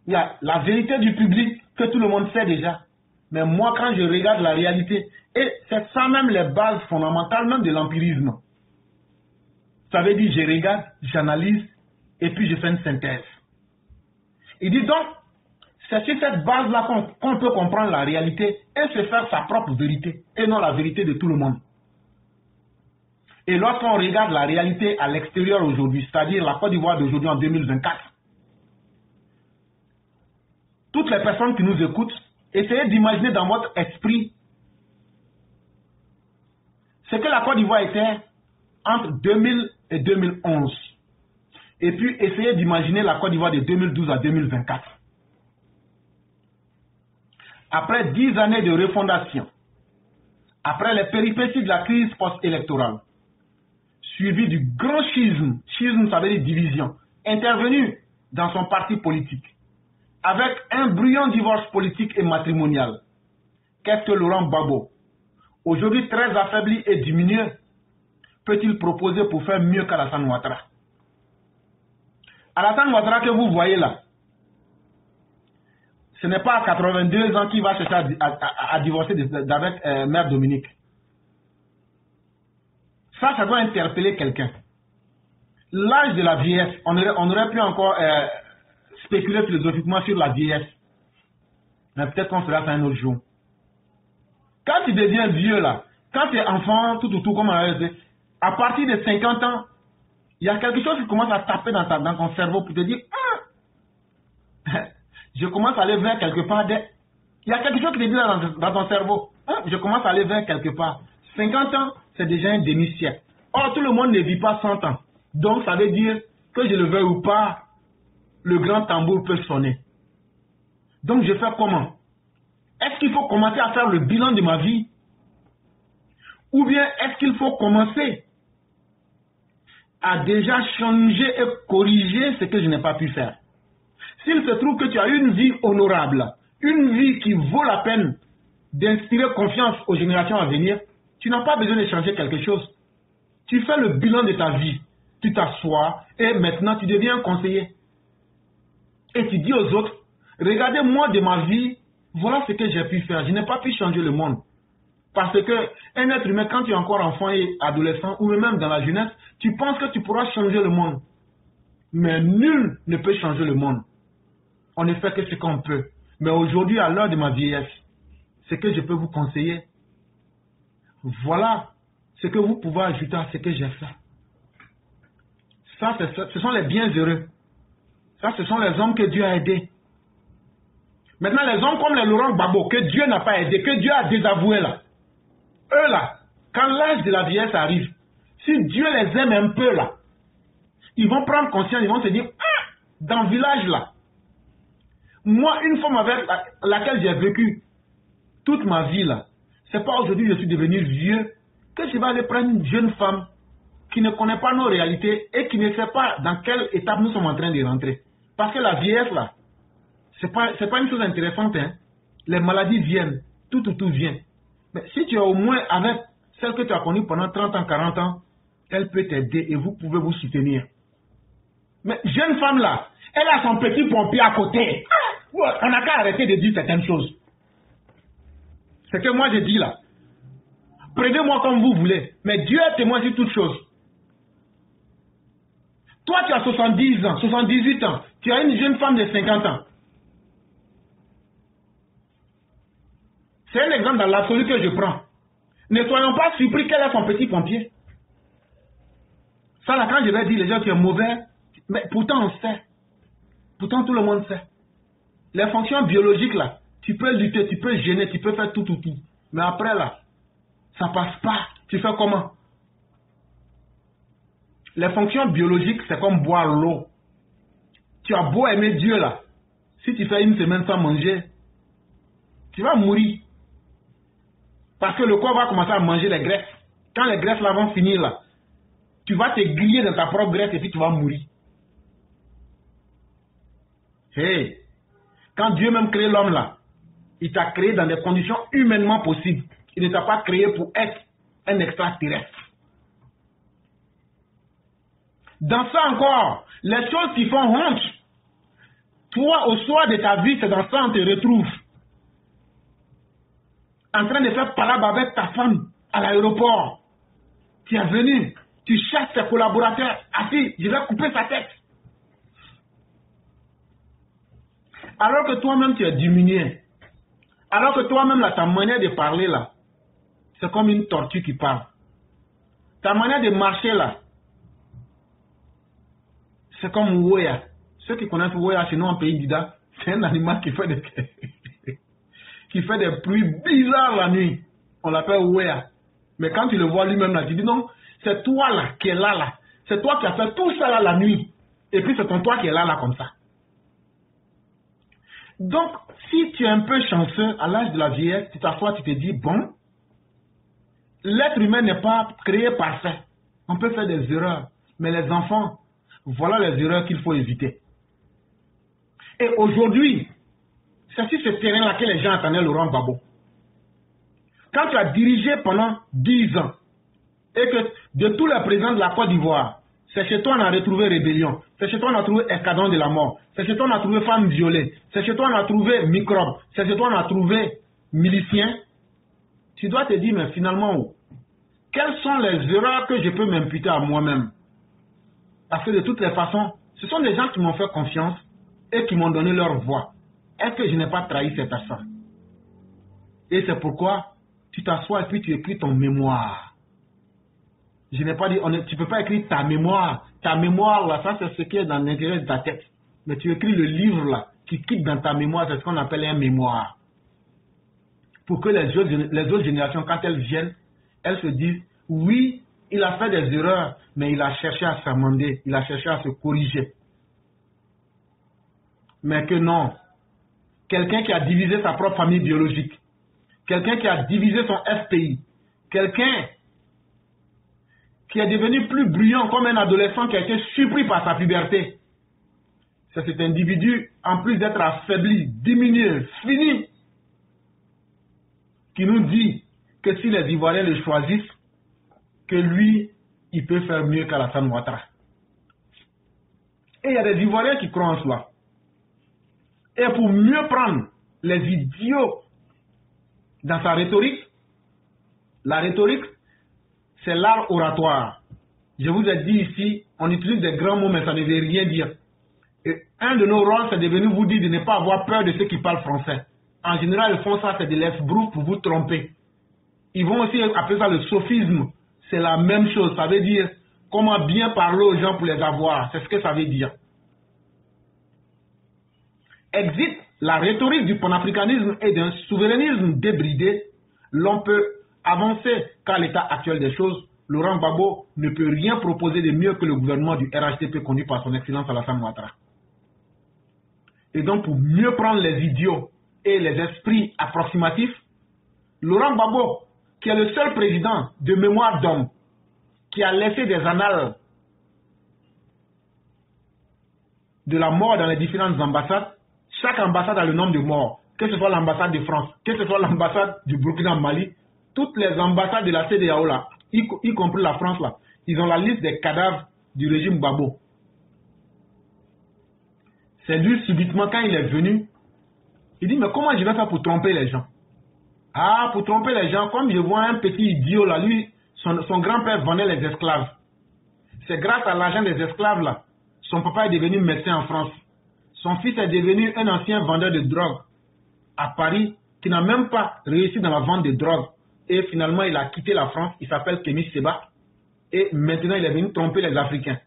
Il y a la vérité du public que tout le monde sait déjà. Mais moi, quand je regarde la réalité, et c'est ça même les bases fondamentales même de l'empirisme. Ça veut dire, je regarde, j'analyse, et puis je fais une synthèse. Il dit donc, c'est sur cette base-là qu'on peut comprendre la réalité et se faire sa propre vérité, et non la vérité de tout le monde. Et lorsqu'on regarde la réalité à l'extérieur aujourd'hui, c'est-à-dire la Côte d'Ivoire d'aujourd'hui en 2024, toutes les personnes qui nous écoutent, essayez d'imaginer dans votre esprit ce que la Côte d'Ivoire était entre 2000 et 2011. Et puis essayez d'imaginer la Côte d'Ivoire de 2012 à 2024. Après 10 années de refondation, après les péripéties de la crise post-électorale, suivi du grand schisme, schisme ça veut dire division, intervenu dans son parti politique, avec un bruyant divorce politique et matrimonial. Qu'est-ce que Laurent Gbagbo, aujourd'hui très affaibli et diminué, peut-il proposer pour faire mieux qu'Alassane Ouattara? Alassane Ouattara que vous voyez là, ce n'est pas à 82 ans qu'il va chercher à divorcer avec Mère Dominique. Ça doit interpeller quelqu'un. L'âge de la vieillesse, on aurait pu encore spéculer philosophiquement sur la vieillesse. Mais peut-être qu'on fera ça un autre jour. Quand tu deviens vieux là, quand tu es enfant, tout, comme on a dit, à partir de 50 ans, il y a quelque chose qui commence à taper dans ton cerveau pour te dire je commence à aller vers quelque part. Il y a quelque chose qui te dit dans ton cerveau. Je commence à aller vers quelque part. 50 ans, c'est déjà un demi-siècle. Or, tout le monde ne vit pas 100 ans. Donc, ça veut dire que je le veuille ou pas, le grand tambour peut sonner. Donc, je fais comment? Est-ce qu'il faut commencer à faire le bilan de ma vie? Ou bien est-ce qu'il faut commencer à déjà changer et corriger ce que je n'ai pas pu faire? S'il se trouve que tu as une vie honorable, une vie qui vaut la peine d'inspirer confiance aux générations à venir, tu n'as pas besoin de changer quelque chose. Tu fais le bilan de ta vie, tu t'assois et maintenant tu deviens un conseiller. Et tu dis aux autres, regardez-moi de ma vie, voilà ce que j'ai pu faire. Je n'ai pas pu changer le monde. Parce que un être humain, quand tu es encore enfant et adolescent, ou même dans la jeunesse, tu penses que tu pourras changer le monde. Mais nul ne peut changer le monde. On ne fait que ce qu'on peut. Mais aujourd'hui, à l'heure de ma vieillesse, ce que je peux vous conseiller, Voilà ce que vous pouvez ajouter à ce que j'ai fait. Ça, ce sont les bienheureux. Ça, ce sont les hommes que Dieu a aidés. Maintenant, les hommes comme les Laurent Gbagbo, que Dieu n'a pas aidé, que Dieu a désavoué là. Eux là, quand l'âge de la vieillesse arrive, si Dieu les aime un peu là, ils vont prendre conscience, ils vont se dire, ah, dans le village là, moi, une femme avec laquelle j'ai vécu toute ma vie là, c'est pas aujourd'hui que je suis devenu vieux que je vais aller prendre une jeune femme qui ne connaît pas nos réalités et qui ne sait pas dans quelle étape nous sommes en train de rentrer. Parce que la vieillesse là, c'est pas une chose intéressante, hein. Les maladies viennent, tout vient. Mais si tu es au moins avec celle que tu as connue pendant 30 ans, 40 ans, elle peut t'aider et vous pouvez vous soutenir. Mais jeune femme là, elle a son petit pompier à côté. On n'a qu'à arrêter de dire certaines choses. C'est que moi je dis là. Prenez-moi comme vous voulez. Mais Dieu est témoin sur toutes choses. Toi tu as 70 ans, 78 ans. Tu as une jeune femme de 50 ans. C'est un exemple dans l'absolu que je prends. Ne soyons pas surpris qu'elle ait son petit pompier. Ça là, quand je vais dire les gens qui sont mauvais, mais pourtant on sait. Pourtant tout le monde sait. Les fonctions biologiques là, tu peux lutter, tu peux gêner, tu peux faire tout. Mais après là, ça passe pas. Tu fais comment? Les fonctions biologiques, c'est comme boire l'eau. Tu as beau aimer Dieu là. Si tu fais une semaine sans manger, tu vas mourir. Parce que le corps va commencer à manger les graisses. Quand les graisses là vont finir là, tu vas te griller dans ta propre graisse et puis tu vas mourir. Hey! Quand Dieu même crée l'homme là, il t'a créé dans des conditions humainement possibles. Il ne t'a pas créé pour être un extraterrestre. Dans ça encore, les choses qui font honte, toi au soir de ta vie, c'est dans ça qu'on te retrouve. En train de faire palabre avec ta femme à l'aéroport. Tu es venu, tu cherches tes collaborateurs. Assis, je vais couper sa tête. Alors que toi-même tu es diminué. Alors que toi-même là, ta manière de parler là, c'est comme une tortue qui parle. Ta manière de marcher là, c'est comme Ouya. Ceux qui connaissent Ouya chez nous en pays d'Ida, c'est un animal qui fait des bruits bizarres la nuit. On l'appelle Ouya. Mais quand tu le vois lui-même là, tu dis non, c'est toi là qui est là. C'est toi qui as fait tout ça là la nuit. Et puis c'est ton toi qui est là comme ça. Donc, si tu es un peu chanceux à l'âge de la vieillesse, tu t'assois, tu te dis, bon, l'être humain n'est pas créé parfait. On peut faire des erreurs. Mais les enfants, voilà les erreurs qu'il faut éviter. Et aujourd'hui, c'est sur ce terrain-là que les gens attendaient Laurent Gbagbo. Quand tu as dirigé pendant 10 ans, et que de tous les présidents de la Côte d'Ivoire, c'est chez toi qu'on a retrouvé rébellion, c'est chez toi qu'on a trouvé escadron de la mort, c'est chez toi qu'on a trouvé femmes violées, c'est chez toi qu'on a trouvé microbes, c'est chez toi qu'on a trouvé miliciens, tu dois te dire, mais finalement, quelles sont les erreurs que je peux m'imputer à moi-même? Parce que de toutes les façons, ce sont des gens qui m'ont fait confiance et qui m'ont donné leur voix. Est-ce que je n'ai pas trahi ces personnes? Et c'est pourquoi tu t'assois et puis tu écris ton mémoire. Je n'ai pas dit, tu ne peux pas écrire ta mémoire. Ta mémoire, là, ça c'est ce qui est dans l'intérieur de ta tête. Mais tu écris le livre, là, qui quitte dans ta mémoire, c'est ce qu'on appelle un mémoire. Pour que les autres générations, quand elles viennent, elles se disent, oui, il a fait des erreurs, mais il a cherché à s'amender, il a cherché à se corriger. Mais que non. Quelqu'un qui a divisé sa propre famille biologique, quelqu'un qui a divisé son FPI, quelqu'un qui est devenu plus bruyant comme un adolescent qui a été surpris par sa puberté. C'est cet individu, en plus d'être affaibli, diminué, fini, qui nous dit que si les Ivoiriens le choisissent, que lui, il peut faire mieux qu'Alassane Ouattara. Et il y a des Ivoiriens qui croient en cela. Et pour mieux prendre les idiots dans sa rhétorique, la rhétorique, c'est l'art oratoire. Je vous ai dit ici, on utilise des grands mots, mais ça ne veut rien dire. Et un de nos rôles, c'est de venir vous dire de ne pas avoir peur de ceux qui parlent français. En général, ils font ça, c'est de l'esbrouf pour vous tromper. Ils vont aussi appeler ça le sophisme. C'est la même chose. Ça veut dire comment bien parler aux gens pour les avoir. C'est ce que ça veut dire. Exit la rhétorique du panafricanisme et d'un souverainisme débridé. L'on peut avancer qu'à l'état actuel des choses, Laurent Gbagbo ne peut rien proposer de mieux que le gouvernement du RHDP conduit par son excellence Alassane Ouattara. Et donc pour mieux prendre les idiots et les esprits approximatifs, Laurent Gbagbo, qui est le seul président de mémoire d'homme qui a laissé des annales de la mort dans les différentes ambassades, chaque ambassade a le nombre de morts, que ce soit l'ambassade de France, que ce soit l'ambassade du Burkina Mali, toutes les ambassades de la CEDEAO là, y compris la France là, ils ont la liste des cadavres du régime Gbagbo. C'est lui subitement quand il est venu, il dit mais comment je vais faire pour tromper les gens? Ah, pour tromper les gens, comme je vois un petit idiot là, lui, son grand-père vendait les esclaves. C'est grâce à l'argent des esclaves là, son papa est devenu médecin en France. Son fils est devenu un ancien vendeur de drogue à Paris qui n'a même pas réussi dans la vente de drogue. Et finalement, il a quitté la France. Il s'appelle Kémy Séba. Et maintenant, il est venu tromper les Africains.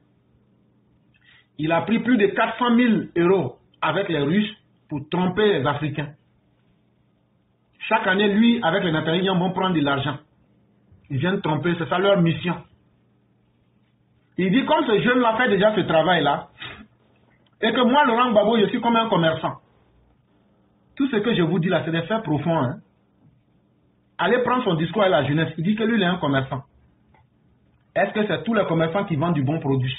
Il a pris plus de 400 000 € avec les Russes pour tromper les Africains. Chaque année, lui, avec les Nataliens, vont prendre de l'argent. Ils viennent tromper, c'est ça leur mission. Il dit, comme ce jeune-là fait déjà ce travail-là, et que moi, Laurent Gbagbo, je suis comme un commerçant. Tout ce que je vous dis là, c'est des faits profonds. Hein? Allez prendre son discours à la jeunesse. Il dit que lui, il est un commerçant. Est-ce que c'est tous les commerçants qui vendent du bon produit?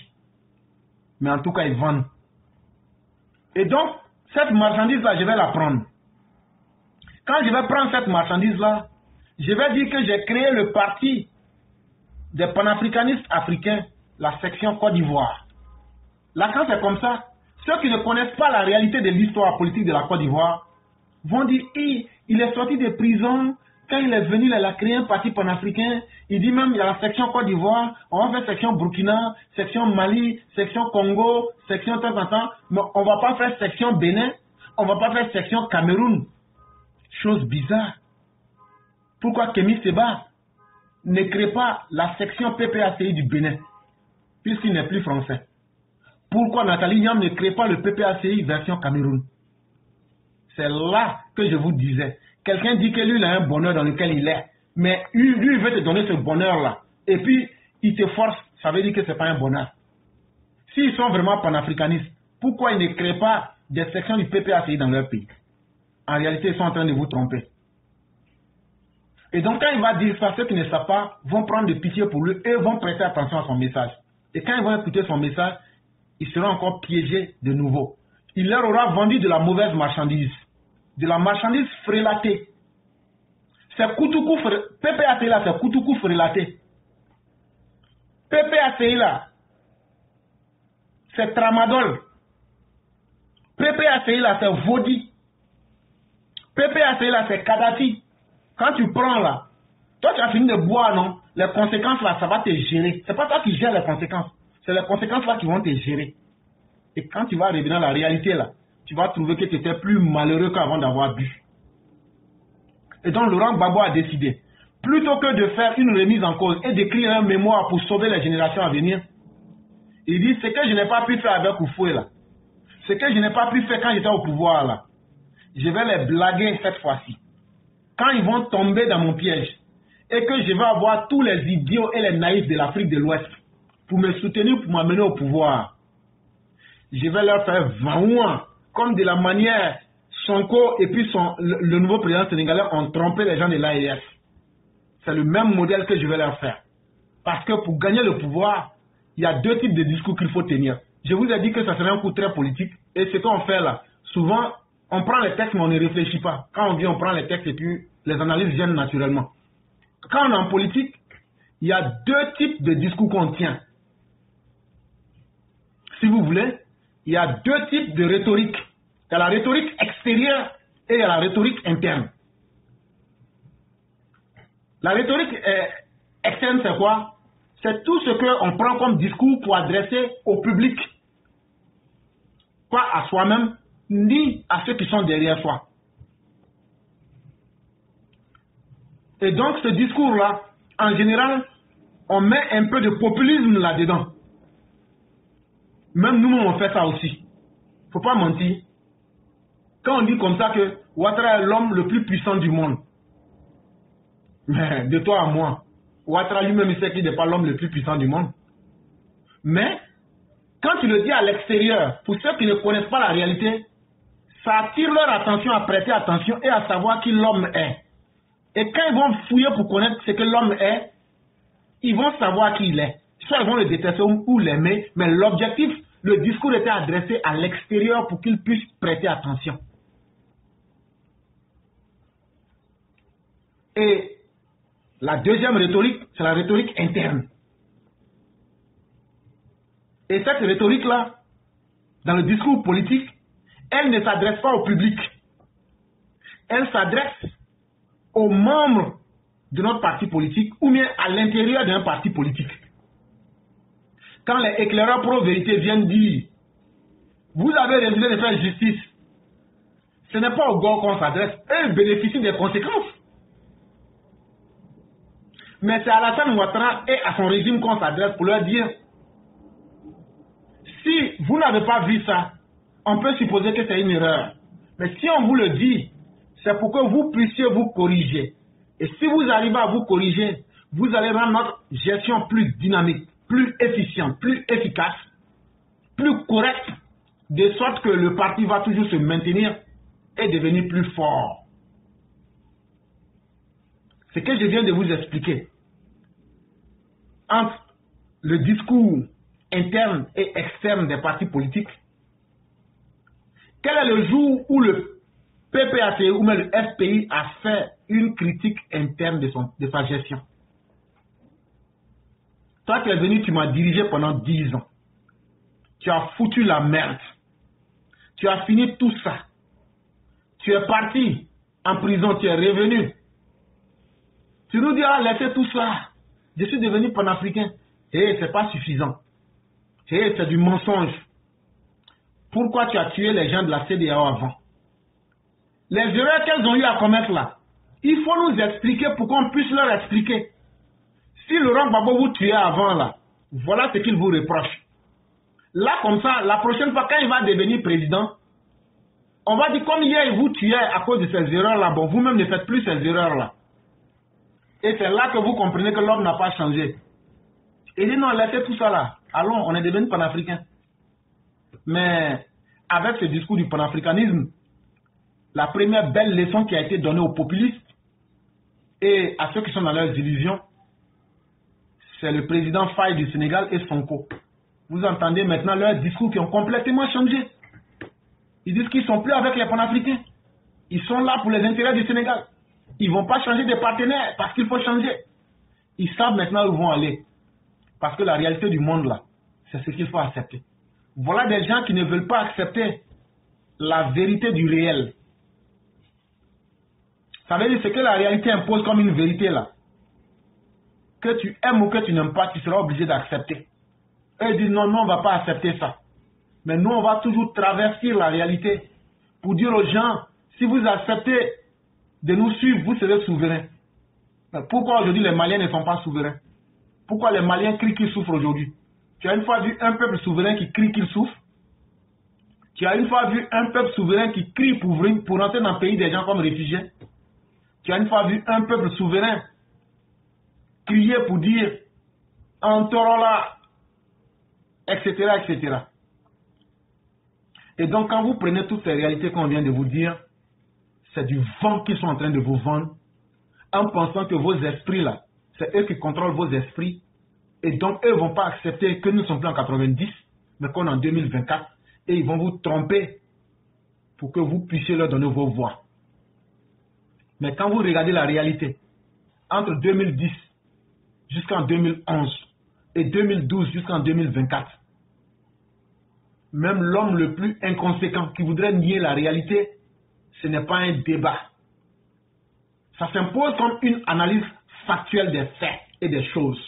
Mais en tout cas, ils vendent. Et donc, cette marchandise-là, je vais la prendre. Quand je vais prendre cette marchandise-là, je vais dire que j'ai créé le parti des panafricanistes africains, la section Côte d'Ivoire. Là, quand c'est comme ça, ceux qui ne connaissent pas la réalité de l'histoire politique de la Côte d'Ivoire vont dire, il est sorti de prison, quand il est venu, il a créé un parti panafricain, il dit même, il y a la section Côte d'Ivoire, on va faire section Burkina, section Mali, section Congo, section temps, mais on ne va pas faire section Bénin, on ne va pas faire section Cameroun. Chose bizarre. Pourquoi Kémy Séba ne crée pas la section PPACI du Bénin, puisqu'il n'est plus français? Pourquoi Nathalie Niam ne crée pas le PPACI version Cameroun? C'est là que je vous disais. Quelqu'un dit que lui, il a un bonheur dans lequel il est. Mais lui, il veut te donner ce bonheur-là. Et puis, il te force. Ça veut dire que ce n'est pas un bonheur. S'ils sont vraiment panafricanistes, pourquoi ils ne créent pas des sections du PPACI dans leur pays? En réalité, ils sont en train de vous tromper. Et donc, quand il va dire ça, ceux qui ne savent pas vont prendre de pitié pour lui et vont prêter attention à son message. Et quand ils vont écouter son message, ils seront encore piégés de nouveau. Il leur aura vendu de la mauvaise marchandise, de la marchandise frélatée. C'est Koutoukou, PPACI là, c'est Koutoukou frélaté. PPACI là, c'est Tramadol. PPACI là, c'est Vodi. PPACI là, c'est Kadhafi. Quand tu prends là, toi tu as fini de boire, non? Les conséquences là, ça va te gérer. C'est pas toi qui gères les conséquences. C'est les conséquences là qui vont te gérer. Et quand tu vas revenir dans la réalité là, tu vas trouver que tu étais plus malheureux qu'avant d'avoir bu. Et donc Laurent Gbagbo a décidé, plutôt que de faire une remise en cause et d'écrire un mémoire pour sauver les générations à venir, il dit, ce que je n'ai pas pu faire avec Oufoué là, ce que je n'ai pas pu faire quand j'étais au pouvoir là, je vais les blaguer cette fois-ci. Quand ils vont tomber dans mon piège, et que je vais avoir tous les idiots et les naïfs de l'Afrique de l'Ouest pour me soutenir, pour m'amener au pouvoir, je vais leur faire vaouin, comme de la manière Sonko et puis le nouveau président sénégalais ont trompé les gens de l'AES. C'est le même modèle que je vais leur faire. Parce que pour gagner le pouvoir, il y a deux types de discours qu'il faut tenir. Je vous ai dit que ça serait un coup très politique. Et ce qu'on fait là, souvent, on prend les textes mais on ne réfléchit pas. Quand on vient, on prend les textes et puis les analyses viennent naturellement. Quand on est en politique, il y a deux types de discours qu'on tient. Si vous voulez, il y a deux types de rhétorique. Il y a la rhétorique extérieure et il y a la rhétorique interne. La rhétorique externe, c'est quoi? C'est tout ce qu'on prend comme discours pour adresser au public. Pas à soi-même, ni à ceux qui sont derrière soi. Et donc ce discours-là, en général, on met un peu de populisme là-dedans. Même nous, on fait ça aussi. Faut pas mentir. Quand on dit comme ça que Ouattara est l'homme le plus puissant du monde, mais de toi à moi, Ouattara lui-même il sait qu'il n'est pas l'homme le plus puissant du monde. Mais quand tu le dis à l'extérieur, pour ceux qui ne connaissent pas la réalité, ça attire leur attention à prêter attention et à savoir qui l'homme est. Et quand ils vont fouiller pour connaître ce que l'homme est, ils vont savoir qui il est. Soit ils vont le détester ou l'aimer, mais l'objectif, le discours était adressé à l'extérieur pour qu'ils puissent prêter attention. Et la deuxième rhétorique, c'est la rhétorique interne. Et cette rhétorique-là, dans le discours politique, elle ne s'adresse pas au public. Elle s'adresse aux membres de notre parti politique ou bien à l'intérieur d'un parti politique. Quand les éclaireurs pro-vérité viennent dire « Vous avez résolu de faire justice », ce n'est pas aux gars qu'on s'adresse. Eux bénéficient des conséquences. Mais c'est à Alassane Ouattara et à son régime qu'on s'adresse pour leur dire « Si vous n'avez pas vu ça, on peut supposer que c'est une erreur. Mais si on vous le dit, c'est pour que vous puissiez vous corriger. Et si vous arrivez à vous corriger, vous allez rendre notre gestion plus dynamique, plus efficiente, plus efficace, plus correcte, de sorte que le parti va toujours se maintenir et devenir plus fort. » Ce que je viens de vous expliquer, entre le discours interne et externe des partis politiques, quel est le jour où le PPAC ou même le FPI a fait une critique interne de sa gestion? Toi qui es venu, tu m'as dirigé pendant 10 ans. Tu as foutu la merde. Tu as fini tout ça. Tu es parti en prison, tu es revenu. Tu nous dis, ah, laissez tout ça. Je suis devenu panafricain. Et c'est pas suffisant. Et c'est du mensonge. Pourquoi tu as tué les gens de la CEDEAO avant? Les erreurs qu'elles ont eu à commettre là, il faut nous expliquer pour qu'on puisse leur expliquer. Si Laurent Gbagbo vous tuait avant là, voilà ce qu'il vous reproche. Là comme ça, la prochaine fois quand il va devenir président, on va dire comme hier il vous tuait à cause de ces erreurs là, bon vous-même ne faites plus ces erreurs là. Et c'est là que vous comprenez que l'homme n'a pas changé. Il dit non, laissez tout ça là. Allons, on est devenu panafricain. Mais avec ce discours du panafricanisme, la première belle leçon qui a été donnée aux populistes et à ceux qui sont dans leurs illusions, c'est le président Faye du Sénégal et Sonko. Vous entendez maintenant leurs discours qui ont complètement changé. Ils disent qu'ils ne sont plus avec les panafricains. Ils sont là pour les intérêts du Sénégal. Ils ne vont pas changer de partenaire parce qu'il faut changer. Ils savent maintenant où ils vont aller. Parce que la réalité du monde là, c'est ce qu'il faut accepter. Voilà des gens qui ne veulent pas accepter la vérité du réel. Ça veut dire ce que la réalité impose comme une vérité là. Que tu aimes ou que tu n'aimes pas, tu seras obligé d'accepter. Eux disent non, non, on ne va pas accepter ça. Mais nous, on va toujours traverser la réalité pour dire aux gens, si vous acceptez de nous suivre, vous serez souverains. Mais pourquoi aujourd'hui les Maliens ne sont pas souverains? Pourquoi les Maliens crient qu'ils souffrent aujourd'hui? Tu as une fois vu un peuple souverain qui crie qu'il souffre? Tu as une fois vu un peuple souverain qui crie pour rentrer dans le pays des gens comme réfugiés? Tu as une fois vu un peuple souverain crier pour dire Antorola, etc., etc. Et donc quand vous prenez toutes ces réalités qu'on vient de vous dire, c'est du vent qu'ils sont en train de vous vendre, en pensant que vos esprits là, c'est eux qui contrôlent vos esprits, et donc eux ne vont pas accepter que nous ne sommes plus en 90, mais qu'on est en 2024, et ils vont vous tromper pour que vous puissiez leur donner vos voix. Mais quand vous regardez la réalité, entre 2010 jusqu'en 2011 et 2012 jusqu'en 2024, même l'homme le plus inconséquent qui voudrait nier la réalité, ce n'est pas un débat. Ça s'impose comme une analyse factuelle des faits et des choses.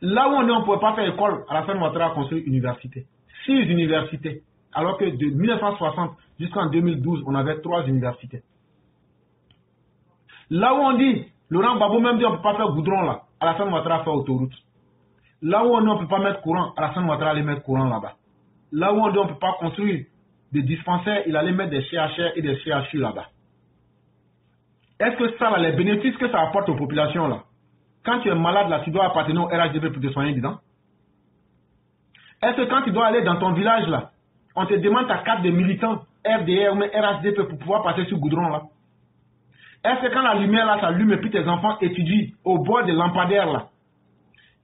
Là où on est, on ne pouvait pas faire école, Alassane Ouattara a construit une université. 6 universités. Alors que de 1960 jusqu'en 2012, on avait 3 universités. Là où on dit, Laurent Gbagbo même dit on ne peut pas faire goudron là, Alassane Ouattara fait autoroute. Là où on dit on ne peut pas mettre courant, Alassane Ouattara allait mettre courant là-bas. Là où on dit on ne peut pas construire des dispensaires, il allait mettre des CHR et des CHU là-bas. Est-ce que ça, là, les bénéfices que ça apporte aux populations là, quand tu es malade là, tu dois appartenir au RHDP pour te soigner dedans? Est-ce que quand tu dois aller dans ton village là, on te demande ta carte de militant, RDR ou RHDP pour pouvoir passer sur le goudron là? Est-ce que quand la lumière là s'allume et puis tes enfants étudient au bord des lampadaires là,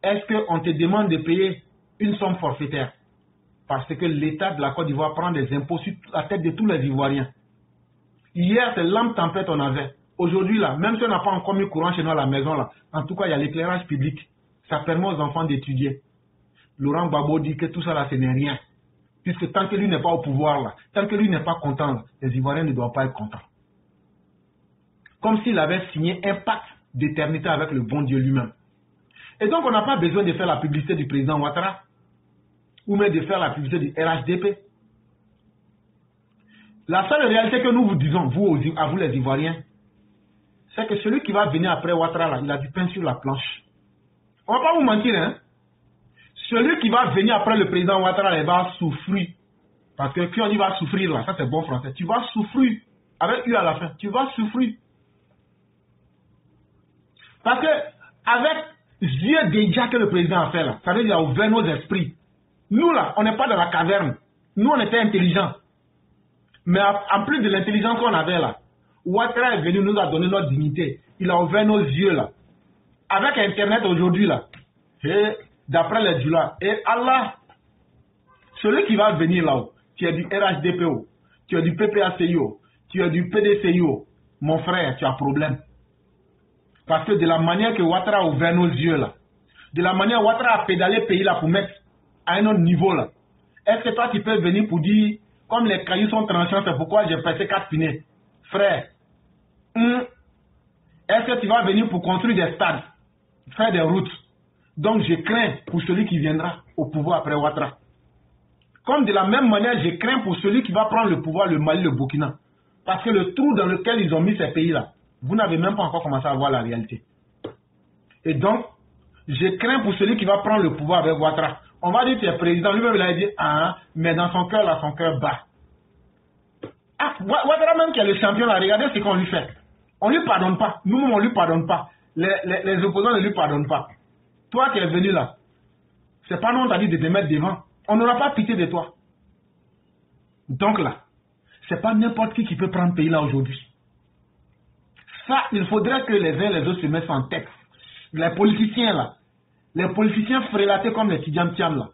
est-ce qu'on te demande de payer une somme forfaitaire? Parce que l'État de la Côte d'Ivoire prend des impôts sur la tête de tous les Ivoiriens. Hier, c'est lampe tempête on avait. Aujourd'hui là, même si on n'a pas encore mis courant chez nous à la maison là, en tout cas il y a l'éclairage public. Ça permet aux enfants d'étudier. Laurent Gbagbo dit que tout ça là, ce n'est rien. Puisque tant que lui n'est pas au pouvoir là, tant que lui n'est pas content là, les Ivoiriens ne doivent pas être contents. Comme s'il avait signé un pacte d'éternité avec le bon Dieu lui-même. Et donc on n'a pas besoin de faire la publicité du président Ouattara, ou même de faire la publicité du RHDP. La seule réalité que nous vous disons, à vous les Ivoiriens, c'est que celui qui va venir après Ouattara, là, il a du pain sur la planche. On ne va pas vous mentir, hein. Celui qui va venir après le président Ouattara, il va souffrir. Parce que quand on dit va souffrir, là, ça c'est bon français, tu vas souffrir. Avec lui à la fin, tu vas souffrir. Parce que, avec yeux déjà que le président a fait là, ça veut dire qu'il a ouvert nos esprits. Nous là, on n'est pas dans la caverne. Nous on était intelligents. Mais en plus de l'intelligence qu'on avait là, Ouattara est venu nous a donné notre dignité. Il a ouvert nos yeux là. Avec Internet aujourd'hui là, d'après les djoulas, et Allah, celui qui va venir là-haut, tu es du RHDPO, tu es du PPACIO, tu es du PDCIO, mon frère, tu as problème. Parce que de la manière que Ouattara a ouvert nos yeux là, de la manière que Ouattara a pédalé le pays là pour mettre à un autre niveau là, est-ce que toi tu peux venir pour dire, comme les cailloux sont tranchants, c'est pourquoi j'ai pressé 4 pinets? Frère, est-ce que tu vas venir pour construire des stades, faire des routes? Donc je crains pour celui qui viendra au pouvoir après Ouattara. Comme de la même manière, je crains pour celui qui va prendre le pouvoir, le Mali, le Burkina. Parce que le trou dans lequel ils ont mis ces pays-là, vous n'avez même pas encore commencé à voir la réalité. Et donc, je crains pour celui qui va prendre le pouvoir avec Ouattara. On va dire que tu es président, lui-même il a dit, mais dans son cœur, là, son cœur bat. Ah, Ouattara même qui est le champion, là, regardez ce qu'on lui fait. On ne lui pardonne pas. Nous-mêmes, on ne lui pardonne pas. Les opposants ne lui pardonnent pas. Toi qui es venu là, c'est pas nous on t'a dit de te mettre devant. On n'aura pas pitié de toi. Donc là, c'est pas n'importe qui peut prendre le pays là aujourd'hui. Ça, il faudrait que les uns et les autres se mettent en tête. Les politiciens là, les politiciens frélatés comme les Tidjam-Tiam là,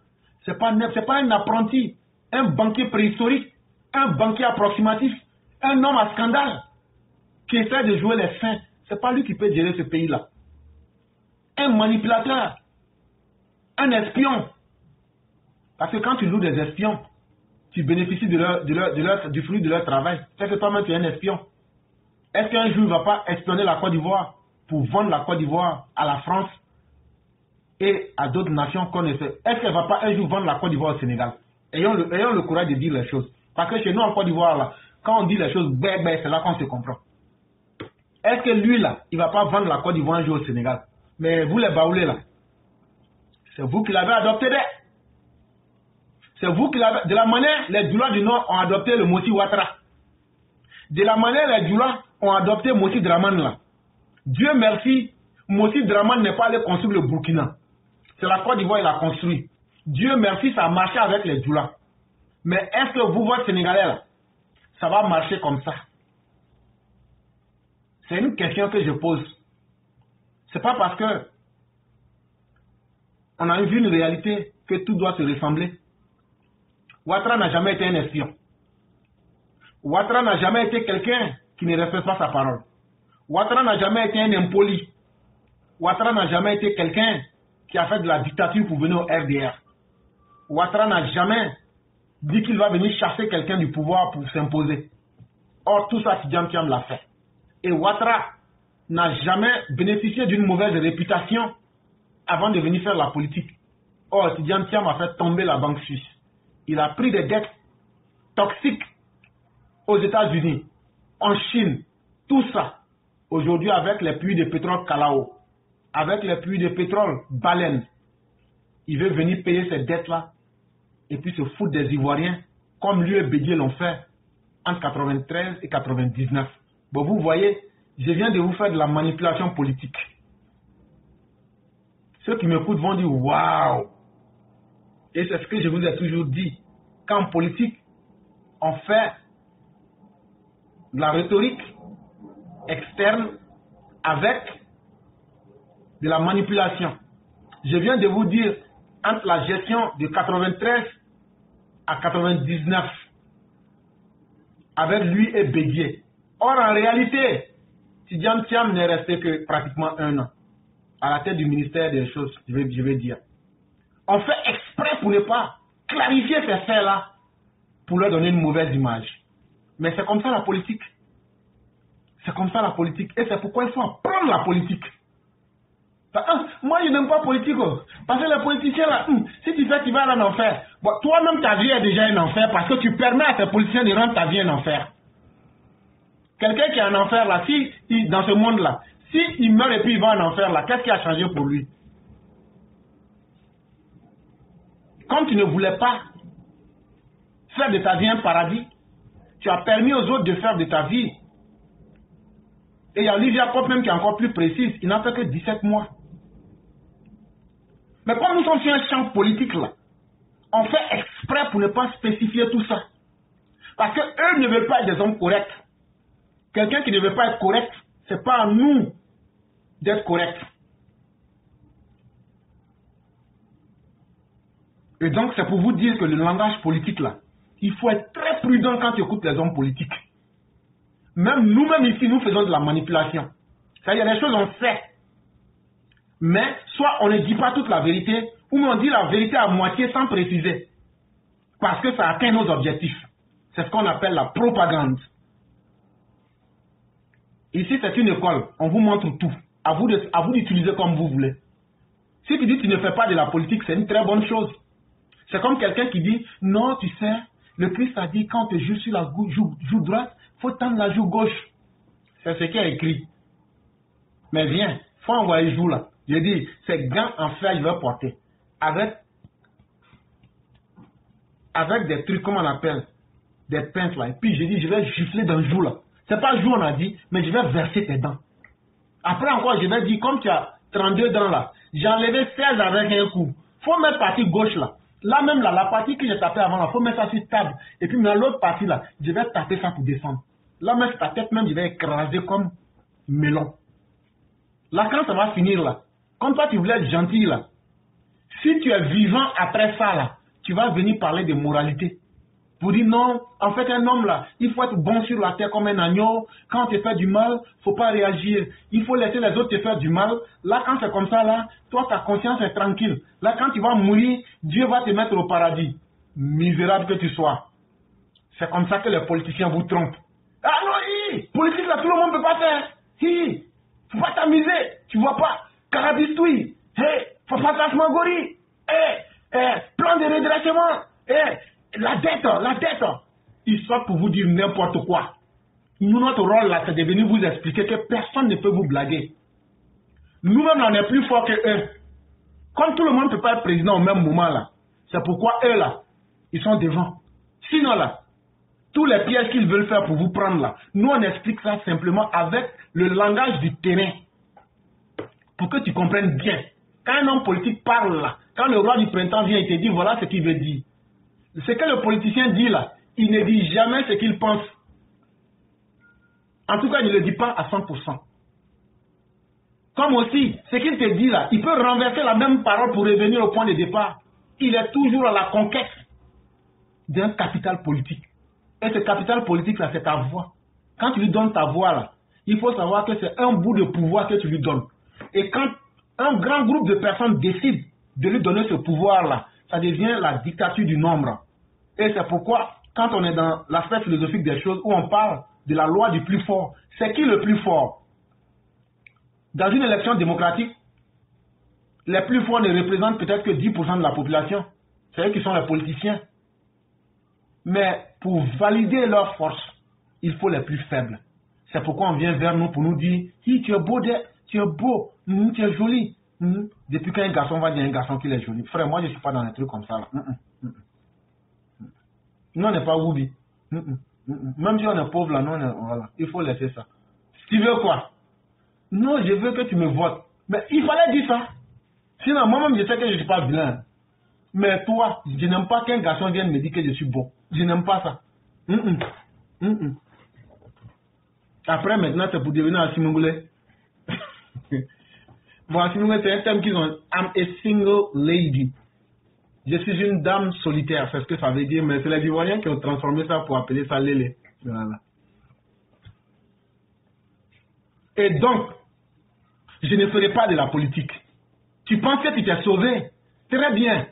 c'est pas un apprenti, un banquier préhistorique, un banquier approximatif, un homme à scandale qui essaie de jouer les fins. C'est pas lui qui peut gérer ce pays là. Un manipulateur, un espion. Parce que quand tu loues des espions, tu bénéficies du fruit de leur travail. C'est que toi-même tu es un espion. Est-ce qu'un jour il ne va pas espionner la Côte d'Ivoire pour vendre la Côte d'Ivoire à la France et à d'autres nations qu'on ne sait? Est-ce qu'elle ne va pas un jour vendre la Côte d'Ivoire au Sénégal? Ayons le courage de dire les choses. Parce que chez nous en Côte d'Ivoire, là, quand on dit les choses, c'est là qu'on se comprend. Est-ce que lui là, il ne va pas vendre la Côte d'Ivoire un jour au Sénégal? Mais vous les baoulés là, c'est vous qui l'avez adopté. C'est vous qui l'avez. De la manière, les Djoulas du Nord ont adopté le Mossi Ouattara. De la manière, les Djoulas ont adopté Mossi Draman là. Dieu merci, Mossi Draman n'est pas allé construire le Burkina. C'est la Côte d'Ivoire qui l'a construit. Dieu merci, ça a marché avec les Djoulas. Mais est-ce que vous, votre Sénégalais là, ça va marcher comme ça? C'est une question que je pose. C'est pas parce que on a vu une réalité que tout doit se ressembler. Ouattara n'a jamais été un espion. Ouattara n'a jamais été quelqu'un qui ne respecte pas sa parole. Ouattara n'a jamais été un impoli. Ouattara n'a jamais été quelqu'un qui a fait de la dictature pour venir au RDR. Ouattara n'a jamais dit qu'il va venir chasser quelqu'un du pouvoir pour s'imposer. Or, tout ça, Tidjam-Tiam l'a fait. Et Ouattara n'a jamais bénéficié d'une mauvaise réputation avant de venir faire la politique. Or, Tidjam-Tiam a fait tomber la banque suisse. Il a pris des dettes toxiques aux États-Unis, en Chine, tout ça. Aujourd'hui, avec les puits de pétrole Kalao, avec les puits de pétrole Baleine, il veut venir payer ses dettes-là et puis se foutre des Ivoiriens, comme lui et Bédier l'ont fait entre 93 et 99. Bon, vous voyez, je viens de vous faire de la manipulation politique. Ceux qui m'écoutent vont dire waouh! Et c'est ce que je vous ai toujours dit. Qu'en politique, on fait de la rhétorique externe avec de la manipulation. Je viens de vous dire, entre la gestion de 93 à 99, avec lui et Bédier. Or, en réalité, Tidjane Thiam n'est resté que pratiquement 1 an à la tête du ministère des choses, je vais dire. On fait exprès pour ne pas clarifier ces faits-là, pour leur donner une mauvaise image. Mais c'est comme ça la politique. C'est comme ça la politique. Et c'est pourquoi il faut apprendre la politique. Moi, je n'aime pas politique. Parce que les politiciens, là, si tu fais, tu vas aller en enfer. Bon, toi-même, ta vie est déjà un enfer parce que tu permets à tes politiciens de rendre ta vie un enfer. Quelqu'un qui est en enfer, là, dans ce monde-là, s'il meurt et puis il va en enfer, là, qu'est-ce qui a changé pour lui? Comme tu ne voulais pas faire de ta vie un paradis, tu as permis aux autres de faire de ta vie. Et il y a Olivia Pope même qui est encore plus précise, il n'a fait que 17 mois. Mais comme nous sommes sur un champ politique là, on fait exprès pour ne pas spécifier tout ça. Parce qu'eux ne veulent pas être des hommes corrects. Quelqu'un qui ne veut pas être correct, c'est pas à nous d'être corrects. Et donc c'est pour vous dire que le langage politique là, il faut être très prudent quand tu écoutes les hommes politiques. Même nous-mêmes ici, nous faisons de la manipulation. Ça, il y a des choses on sait. Mais soit on ne dit pas toute la vérité, ou on dit la vérité à moitié sans préciser. Parce que ça atteint nos objectifs. C'est ce qu'on appelle la propagande. Ici, c'est une école. On vous montre tout. À vous d'utiliser comme vous voulez. Si tu dis que tu ne fais pas de la politique, c'est une très bonne chose. C'est comme quelqu'un qui dit, non, tu sais, le Christ a dit, quand tu joues sur la joue droite, il faut tendre la joue gauche. C'est ce qui est écrit. Mais viens, il faut envoyer joue là. Je dis, ces gants en fer, je vais porter. Avec des trucs, comment on appelle, des pinces là. Et puis je dis, je vais gifler dans le joue là. C'est pas joue on a dit, mais je vais verser tes dents. Après encore, je vais dire, comme tu as 32 dents là, j'ai enlevé 16 avec un coup. Faut mettre partie gauche là. Là même là, la partie que j'ai tapée avant là, faut mettre ça sur table. Et puis dans l'autre partie là, je vais taper ça pour descendre. Là même ta tête même, je vais écraser comme melon. Là quand ça va finir là, comme toi tu voulais être gentil là, si tu es vivant après ça là, tu vas venir parler de moralité. Pour dire non, en fait un homme là, il faut être bon sur la terre comme un agneau. Quand on te fait du mal, faut pas réagir. Il faut laisser les autres te faire du mal. Là quand c'est comme ça là, toi ta conscience est tranquille. Là quand tu vas mourir, Dieu va te mettre au paradis. Misérable que tu sois. C'est comme ça que les politiciens vous trompent. Ah non, politique là tout le monde ne peut pas faire. Faut pas t'amuser. Tu vois pas. Carabistoui. Faut pas s'asmagori. Plan de redressement. La dette, ils sortent pour vous dire n'importe quoi. Nous, notre rôle là, c'est de venir vous expliquer que personne ne peut vous blaguer. Nous-mêmes, on est plus forts que eux. Comme tout le monde ne peut pas être président au même moment là, c'est pourquoi eux là, ils sont devant. Sinon là, tous les pièges qu'ils veulent faire pour vous prendre là, nous on explique ça simplement avec le langage du terrain. Pour que tu comprennes bien. Quand un homme politique parle là, quand le roi du printemps vient et te dit voilà ce qu'il veut dire. Ce que le politicien dit là, il ne dit jamais ce qu'il pense. En tout cas, il ne le dit pas à 100%. Comme aussi, ce qu'il te dit là, il peut renverser la même parole pour revenir au point de départ. Il est toujours à la conquête d'un capital politique. Et ce capital politique là, c'est ta voix. Quand tu lui donnes ta voix là, il faut savoir que c'est un bout de pouvoir que tu lui donnes. Et quand un grand groupe de personnes décide de lui donner ce pouvoir là, ça devient la dictature du nombre. Et c'est pourquoi, quand on est dans l'aspect philosophique des choses, où on parle de la loi du plus fort, c'est qui le plus fort? Dans une élection démocratique, les plus forts ne représentent peut-être que 10% de la population. C'est eux qui sont les politiciens. Mais pour valider leur force, il faut les plus faibles. C'est pourquoi on vient vers nous pour nous dire, hi, tu es beau, tu es beau, tu es joli. Depuis qu'un garçon va dire à un garçon qu'il est joli. Frère, moi je ne suis pas dans les trucs comme ça. Là. Nous, on n'est pas Woubi. Même si on est pauvre là, non, voilà. Il faut laisser ça. Tu veux quoi? Non, je veux que tu me votes. Mais il fallait dire ça. Sinon, moi-même, je sais que je ne suis pas vilain. Mais toi, je n'aime pas qu'un garçon vienne me dire que je suis beau. Je n'aime pas ça. Après, maintenant, c'est pour devenir un Simongolais. Bon, Simongolais, c'est un terme qu'ils ont. I'm a single lady. Je suis une dame solitaire, c'est ce que ça veut dire, mais c'est les Ivoiriens qui ont transformé ça pour appeler ça Lélé. Voilà. Et donc, je ne ferai pas de la politique. Tu penses que tu t'es sauvé? Très bien.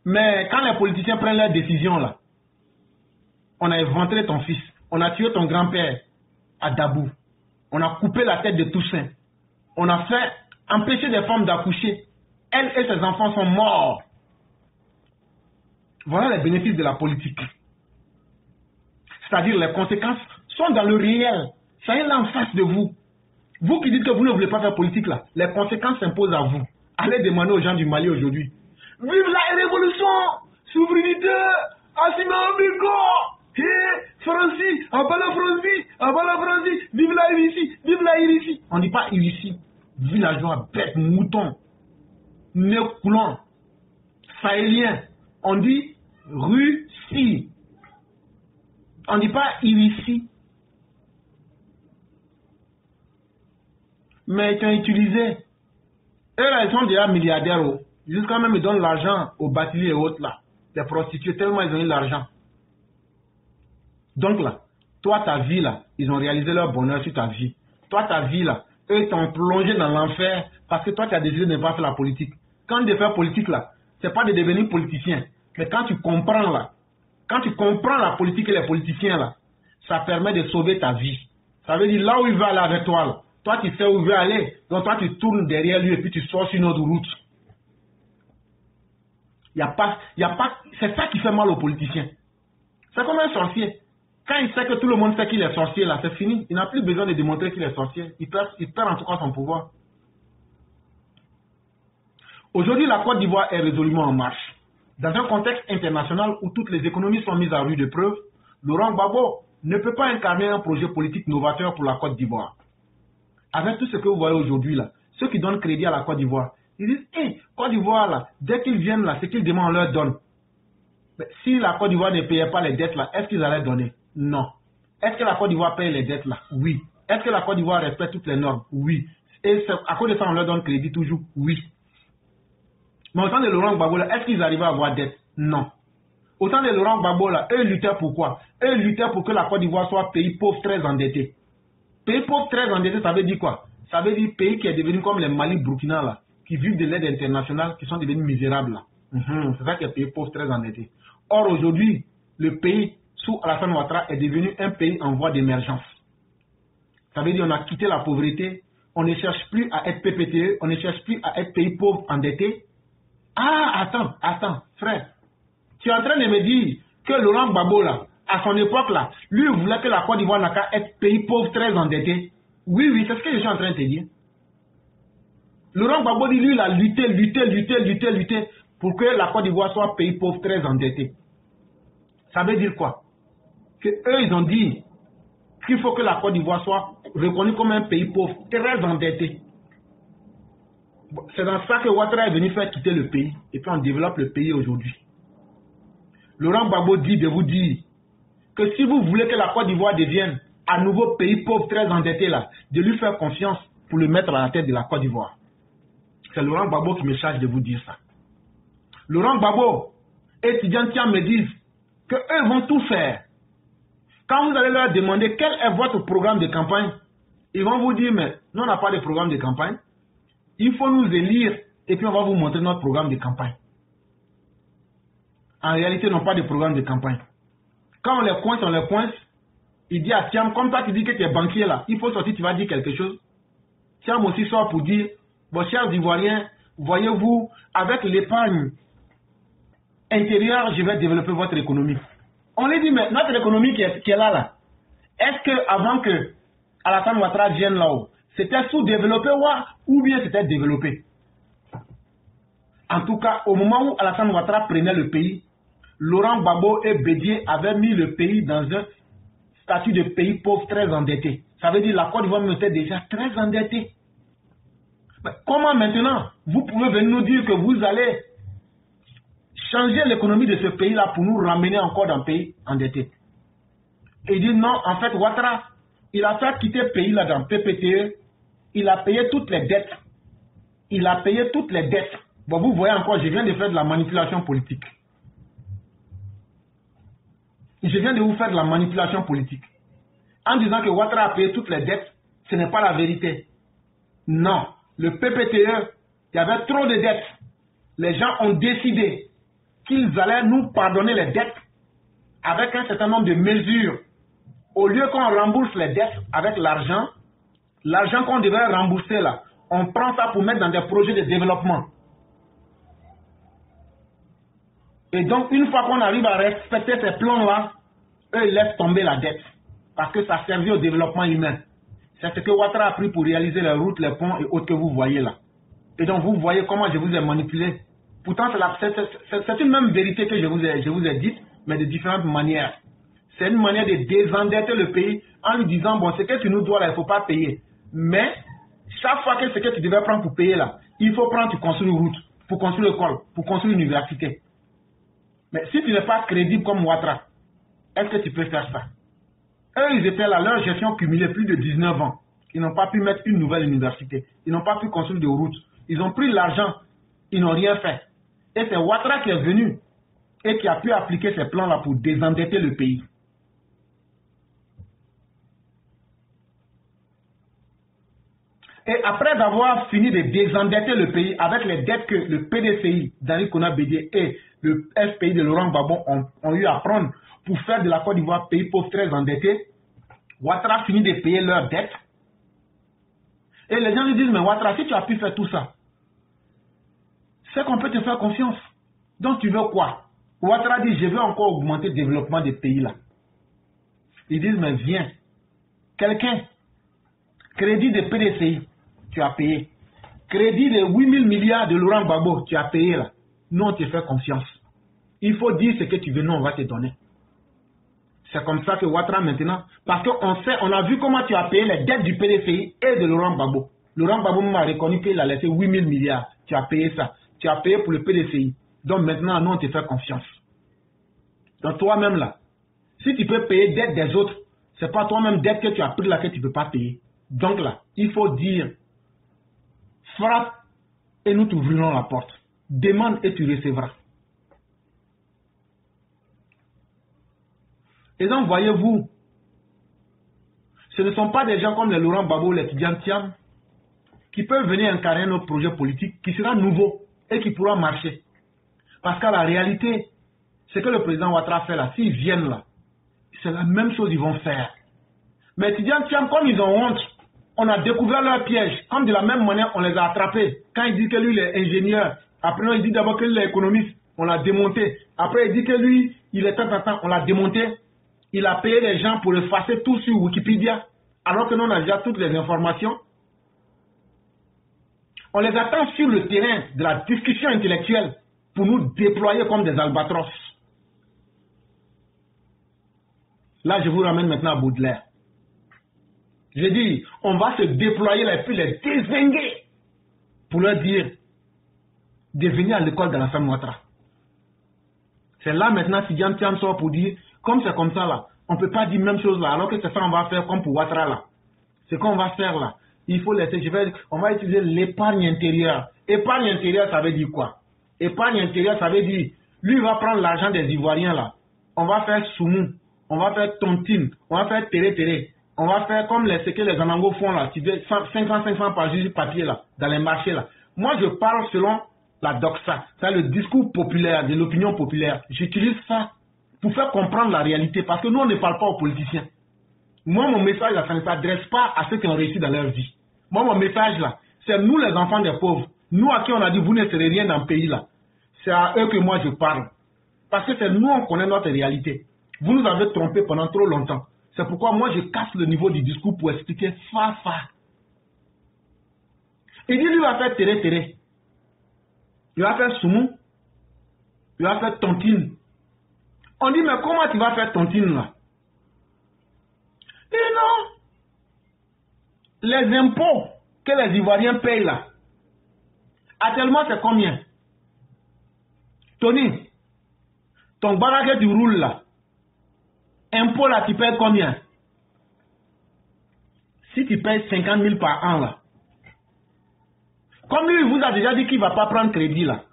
Mais quand les politiciens prennent leurs décisions, là, on a éventré ton fils, on a tué ton grand-père à Dabou, on a coupé la tête de Toussaint, on a fait empêcher des femmes d'accoucher. Elle et ses enfants sont morts. Voilà les bénéfices de la politique. C'est-à-dire les conséquences sont dans le réel. Ça est là en face de vous. Vous qui dites que vous ne voulez pas faire politique là, les conséquences s'imposent à vous. Allez demander aux gens du Mali aujourd'hui. Vive la révolution! Souveraineté! Assima Amigo! Francis! Abala Francis! Abala Francis! Vive la Irissi! Vive la Irissi! On ne dit pas Irissi. Villageois, bête, mouton, nez coulant, sahélien. On dit Russie. On ne dit pas Irissi. Mais ils ont utilisé. Eux là, ils sont déjà milliardaires. Jusqu'à même ils donnent l'argent aux bâteliers et autres là. Les prostituées, tellement ils ont eu l'argent. Donc là, toi ta vie là, ils ont réalisé leur bonheur sur ta vie. Toi ta vie là, eux ils t'ont plongé dans l'enfer parce que toi tu as décidé de ne pas faire la politique. Quand de faire politique là, c'est pas de devenir politicien. Mais quand tu comprends là, quand tu comprends la politique et les politiciens là, ça permet de sauver ta vie. Ça veut dire là où il va aller avec toi là, toi tu sais où il veut aller, donc toi tu tournes derrière lui et puis tu sors sur une autre route. Il y a pas, c'est ça qui fait mal aux politiciens. C'est comme un sorcier. Quand il sait que tout le monde sait qu'il est sorcier là, c'est fini. Il n'a plus besoin de démontrer qu'il est sorcier. Il perd en tout cas son pouvoir. Aujourd'hui, la Côte d'Ivoire est résolument en marche. Dans un contexte international où toutes les économies sont mises à rude épreuve, Laurent Gbagbo ne peut pas incarner un projet politique novateur pour la Côte d'Ivoire. Avec tout ce que vous voyez aujourd'hui là, ceux qui donnent crédit à la Côte d'Ivoire, ils disent, hé, Côte d'Ivoire là, dès qu'ils viennent là, ce qu'ils demandent, on leur donne. Mais si la Côte d'Ivoire ne payait pas les dettes là, est-ce qu'ils allaient donner? Non. Est-ce que la Côte d'Ivoire paye les dettes là? Oui. Est-ce que la Côte d'Ivoire respecte toutes les normes? Oui. Et à cause de ça, on leur donne crédit toujours? Oui. Mais au temps de Laurent Gbagbo là, est-ce qu'ils arrivaient à avoir dette? Non. Au temps de Laurent Gbagbo là, eux luttaient pour quoi? Eux luttaient pour que la Côte d'Ivoire soit pays pauvre très endetté. Pays pauvre très endetté, ça veut dire quoi? Ça veut dire pays qui est devenu comme les Mali, Burkina là, qui vivent de l'aide internationale, qui sont devenus misérables là. C'est ça qui est pays pauvre très endetté. Or aujourd'hui, le pays sous Alassane Ouattara est devenu un pays en voie d'émergence. Ça veut dire qu'on a quitté la pauvreté, on ne cherche plus à être PPTE, on ne cherche plus à être pays pauvre endetté. Ah, attends, frère. Tu es en train de me dire que Laurent Gbagbo là, à son époque là, lui il voulait que la Côte d'Ivoire n'a qu'à être pays pauvre très endetté. Oui, c'est ce que je suis en train de te dire. Laurent Gbagbo dit lui il a lutté pour que la Côte d'Ivoire soit pays pauvre très endetté. Ça veut dire quoi? Que eux ils ont dit qu'il faut que la Côte d'Ivoire soit reconnue comme un pays pauvre très endetté. C'est dans ça que Ouattara est venu faire quitter le pays et puis on développe le pays aujourd'hui. Laurent Gbagbo dit de vous dire que si vous voulez que la Côte d'Ivoire devienne à nouveau pays pauvre très endetté là, de lui faire confiance pour le mettre à la tête de la Côte d'Ivoire. C'est Laurent Gbagbo qui me charge de vous dire ça. Laurent Gbagbo, étudiants qui me disent qu'eux vont tout faire. Quand vous allez leur demander quel est votre programme de campagne, ils vont vous dire mais nous on n'a pas de programme de campagne. Il faut nous élire et puis on va vous montrer notre programme de campagne. En réalité, ils n'ont pas de programme de campagne. Quand on les coince, il dit à Thiam, comme toi tu dis que tu es banquier là, il faut sortir, tu vas dire quelque chose. Thiam aussi sort pour dire, bon chers Ivoiriens, voyez-vous, avec l'épargne intérieure, je vais développer votre économie. On lui dit, mais notre économie qui est là, est-ce que avant que Alassane Ouattara vienne là-haut, c'était sous-développé ou bien c'était développé? En tout cas, au moment où Alassane Ouattara prenait le pays, Laurent Gbagbo et Bédié avaient mis le pays dans un statut de pays pauvre très endetté. Ça veut dire que la Côte d'Ivoire était déjà très endettée. Mais comment maintenant vous pouvez venir nous dire que vous allez changer l'économie de ce pays-là pour nous ramener encore dans un pays endetté? Et il dit non, en fait, Ouattara, il a fait quitter le pays là dans PPTE, il a payé toutes les dettes. Il a payé toutes les dettes. Bon, vous voyez encore, je viens de faire de la manipulation politique. Je viens de vous faire de la manipulation politique. En disant que Ouattara a payé toutes les dettes, ce n'est pas la vérité. Non. Le PPTE, il y avait trop de dettes. Les gens ont décidé qu'ils allaient nous pardonner les dettes avec un certain nombre de mesures. Au lieu qu'on rembourse les dettes avec l'argent qu'on devrait rembourser là, on prend ça pour mettre dans des projets de développement. Et donc, une fois qu'on arrive à respecter ces plans-là, eux, ils laissent tomber la dette. Parce que ça servait au développement humain. C'est ce que Ouattara a pris pour réaliser les routes, les ponts et autres que vous voyez là. Et donc, vous voyez comment je vous ai manipulé. Pourtant, c'est une même vérité que je vous ai dite, mais de différentes manières. C'est une manière de désendetter le pays en lui disant, bon, ce que tu nous dois là, il ne faut pas payer. Mais, chaque fois que ce que tu devais prendre pour payer là, il faut prendre, tu construis une route, pour construire l'école, pour construire une université. Mais si tu n'es pas crédible comme Ouattara, est-ce que tu peux faire ça? Eux, ils étaient là, leur gestion cumulée plus de 19 ans. Ils n'ont pas pu mettre une nouvelle université. Ils n'ont pas pu construire de routes. Ils ont pris l'argent. Ils n'ont rien fait. Et c'est Ouattara qui est venu et qui a pu appliquer ces plans-là pour désendetter le pays. Et après avoir fini de désendetter le pays avec les dettes que le PDCI, Dani Kona-Bédié et le FPI de Laurent Gbagbo ont eu à prendre pour faire de la Côte d'Ivoire pays pauvre très endetté, Ouattara finit de payer leurs dettes. Et les gens lui disent, mais Ouattara, si tu as pu faire tout ça, c'est qu'on peut te faire confiance. Donc tu veux quoi? Ouattara dit, je veux encore augmenter le développement des pays là. Ils disent, mais viens. Quelqu'un, crédit de PDCI, tu as payé. Crédit de 8 000 milliards de Laurent Gbagbo, tu as payé là. Nous, on te fait confiance. Il faut dire ce que tu veux, nous, on va te donner. C'est comme ça que Ouattara maintenant, parce qu'on sait, on a vu comment tu as payé les dettes du PDCI et de Laurent Gbagbo. Laurent Gbagbo m'a reconnu qu'il a laissé 8 000 milliards. Tu as payé ça. Tu as payé pour le PDCI. Donc maintenant, nous, on te fait confiance. Donc toi-même là, si tu peux payer dette des autres, c'est pas toi-même dette que tu as pris là que tu ne peux pas payer. Donc là, il faut dire, frappe et nous t'ouvrirons la porte. Demande et tu recevras. Et donc, voyez-vous, ce ne sont pas des gens comme les Laurent Gbagbo, les Tidjane Thiam, qui peuvent venir incarner notre projet politique, qui sera nouveau et qui pourra marcher. Parce qu'à la réalité, ce que le président Ouattara fait là, s'ils viennent là, c'est la même chose qu'ils vont faire. Mais Tidjane Thiam, comme ils ont honte, on a découvert leur piège. Comme de la même manière, on les a attrapés. Quand il dit que lui, il est ingénieur, après il dit d'abord que lui, il est économiste, on l'a démonté. Après, il dit que lui, il est temps, on l'a démonté. Il a payé les gens pour effacer tout sur Wikipédia, alors que nous, on a déjà toutes les informations. On les attend sur le terrain de la discussion intellectuelle pour nous déployer comme des albatros. Là, je vous ramène maintenant à Baudelaire. J'ai dit, on va se déployer là, et puis les désinguer pour leur dire de venir à l'école de l'Alassane Ouattara. C'est là maintenant si Tidjane Thiam sort pour dire, comme c'est comme ça là, on ne peut pas dire même chose là, alors que c'est ça on va faire comme pour Ouattara là. Ce qu'on va faire là, il faut laisser, on va utiliser l'épargne intérieure. Épargne intérieure, ça veut dire quoi? Épargne intérieure, ça veut dire, lui il va prendre l'argent des Ivoiriens là, on va faire soumou, on va faire tontine, on va faire téré. On va faire comme ce que les Anangos font là, tu veux 500 par juste papier là, dans les marchés là. Moi je parle selon la doxa, c'est le discours populaire, de l'opinion populaire. J'utilise ça pour faire comprendre la réalité, parce que nous on ne parle pas aux politiciens. Moi mon message là, ça ne s'adresse pas à ceux qui ont réussi dans leur vie. Moi mon message là, c'est nous les enfants des pauvres, nous à qui on a dit vous ne serez rien dans le pays là. C'est à eux que moi je parle. Parce que c'est nous on connaît notre réalité. Vous nous avez trompés pendant trop longtemps. C'est pourquoi moi je casse le niveau du discours pour expliquer fa. Il dit lui va faire tere. Il va faire soumou. Il va faire tontine. On dit mais comment tu vas faire tontine là? Et non. Les impôts que les Ivoiriens payent là, actuellement c'est combien? Tony, ton barrage que tu roules là, impôt là tu payes combien? Si tu payes 50 000 par an là, comme lui vous a déjà dit qu'il ne va pas prendre crédit là,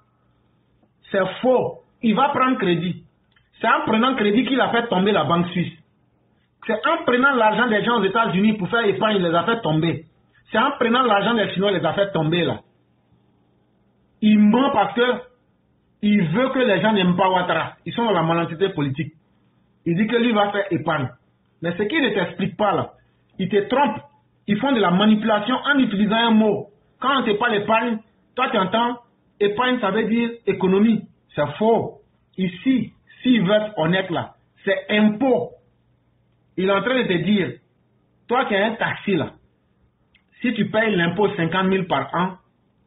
c'est faux, il va prendre crédit. C'est en prenant crédit qu'il a fait tomber la banque suisse. C'est en prenant l'argent des gens aux États-Unis pour faire épargne, il les a fait tomber. C'est en prenant l'argent des Chinois, il les a fait tomber là. Il ment parce que il veut que les gens n'aiment pas Ouattara. Ils sont dans la malhonnêteté politique. Il dit que lui va faire épargne. Mais ce qu'il ne t'explique pas là, il te trompe. Ils font de la manipulation en utilisant un mot. Quand on te parle épargne, toi tu entends épargne, ça veut dire économie. C'est faux. Ici, s'il veut être honnête là, c'est impôt. Il est en train de te dire, toi qui as un taxi là, si tu payes l'impôt 50 000 par an,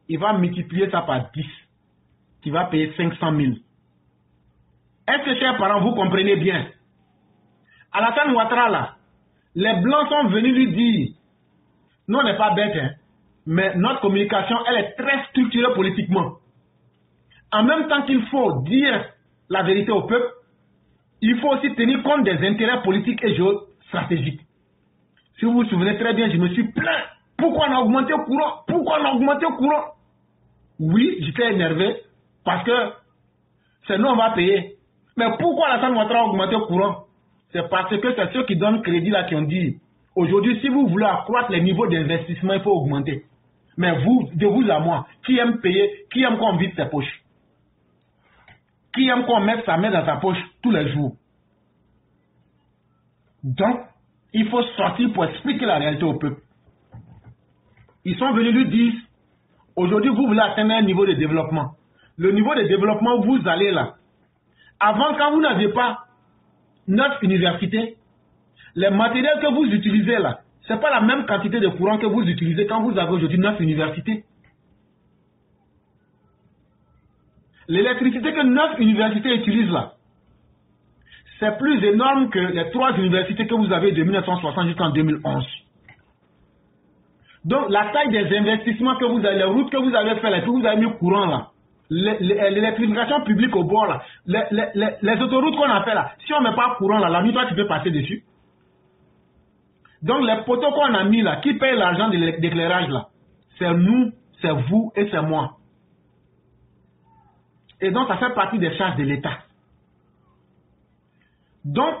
il va multiplier ça par 10. Tu vas payer 500 000. Est-ce que, chers parents, vous comprenez bien? Alassane Ouattara là, les Blancs sont venus lui dire, nous on n'est pas bêtes, hein, mais notre communication, elle est très structurée politiquement. En même temps qu'il faut dire la vérité au peuple, il faut aussi tenir compte des intérêts politiques et géostratégiques. Si vous vous souvenez très bien, je me suis plaint. Pourquoi on a augmenté le courant? Pourquoi on a augmenté le courant? Oui, j'étais énervé parce que c'est nous on va payer. Mais pourquoi Alassane Ouattara a augmenté le courant? C'est parce que c'est ceux qui donnent crédit là qui ont dit aujourd'hui, si vous voulez accroître les niveaux d'investissement, il faut augmenter. Mais vous, de vous à moi, qui aime payer, qui aime qu'on vide ses poches? Qui aime qu'on mette sa main dans sa poche tous les jours? Donc, il faut sortir pour expliquer la réalité au peuple. Ils sont venus lui dire, aujourd'hui vous voulez atteindre un niveau de développement. Le niveau de développement où vous allez là. Avant, quand vous n'aviez pas 9 universités, les matériels que vous utilisez là, ce n'est pas la même quantité de courant que vous utilisez quand vous avez aujourd'hui 9 universités. L'électricité que 9 universités utilisent là, c'est plus énorme que les 3 universités que vous avez de 1960 jusqu'en 2011. Donc la taille des investissements que vous avez, les routes que vous avez fait là, que vous avez mis courant là, l'électrification publique au bord là, les autoroutes qu'on a fait là, si on ne met pas courant là, la nuit toi tu peux passer dessus. Donc les poteaux qu'on a mis là, qui paye l'argent de l'éclairage là, c'est nous, c'est vous et c'est moi. Et donc ça fait partie des charges de l'État. Donc,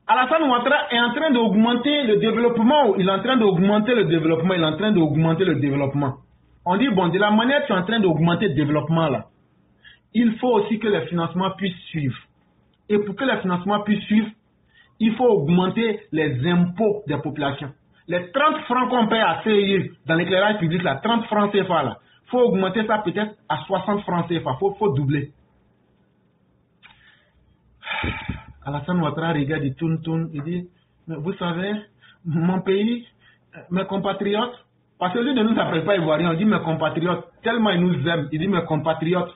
Alassane Ouattara est en train d'augmenter le développement, il est en train d'augmenter le développement, il est en train d'augmenter le développement. On dit, bon, de la manière que tu es en train d'augmenter le développement là, il faut aussi que les financements puissent suivre. Et pour que les financements puissent suivre, il faut augmenter les impôts des populations. Les 30 francs qu'on paye à CIE dans l'éclairage public, là, 30 francs CFA, là, il faut augmenter ça peut-être à 60 francs CFA, il faut doubler. Alassane Ouattara regarde, il tourne, il dit, mais vous savez, mon pays, mes compatriotes, parce que lui ne nous appelle pas Ivoiriens, on dit mes compatriotes, tellement ils nous aiment, il dit mes compatriotes.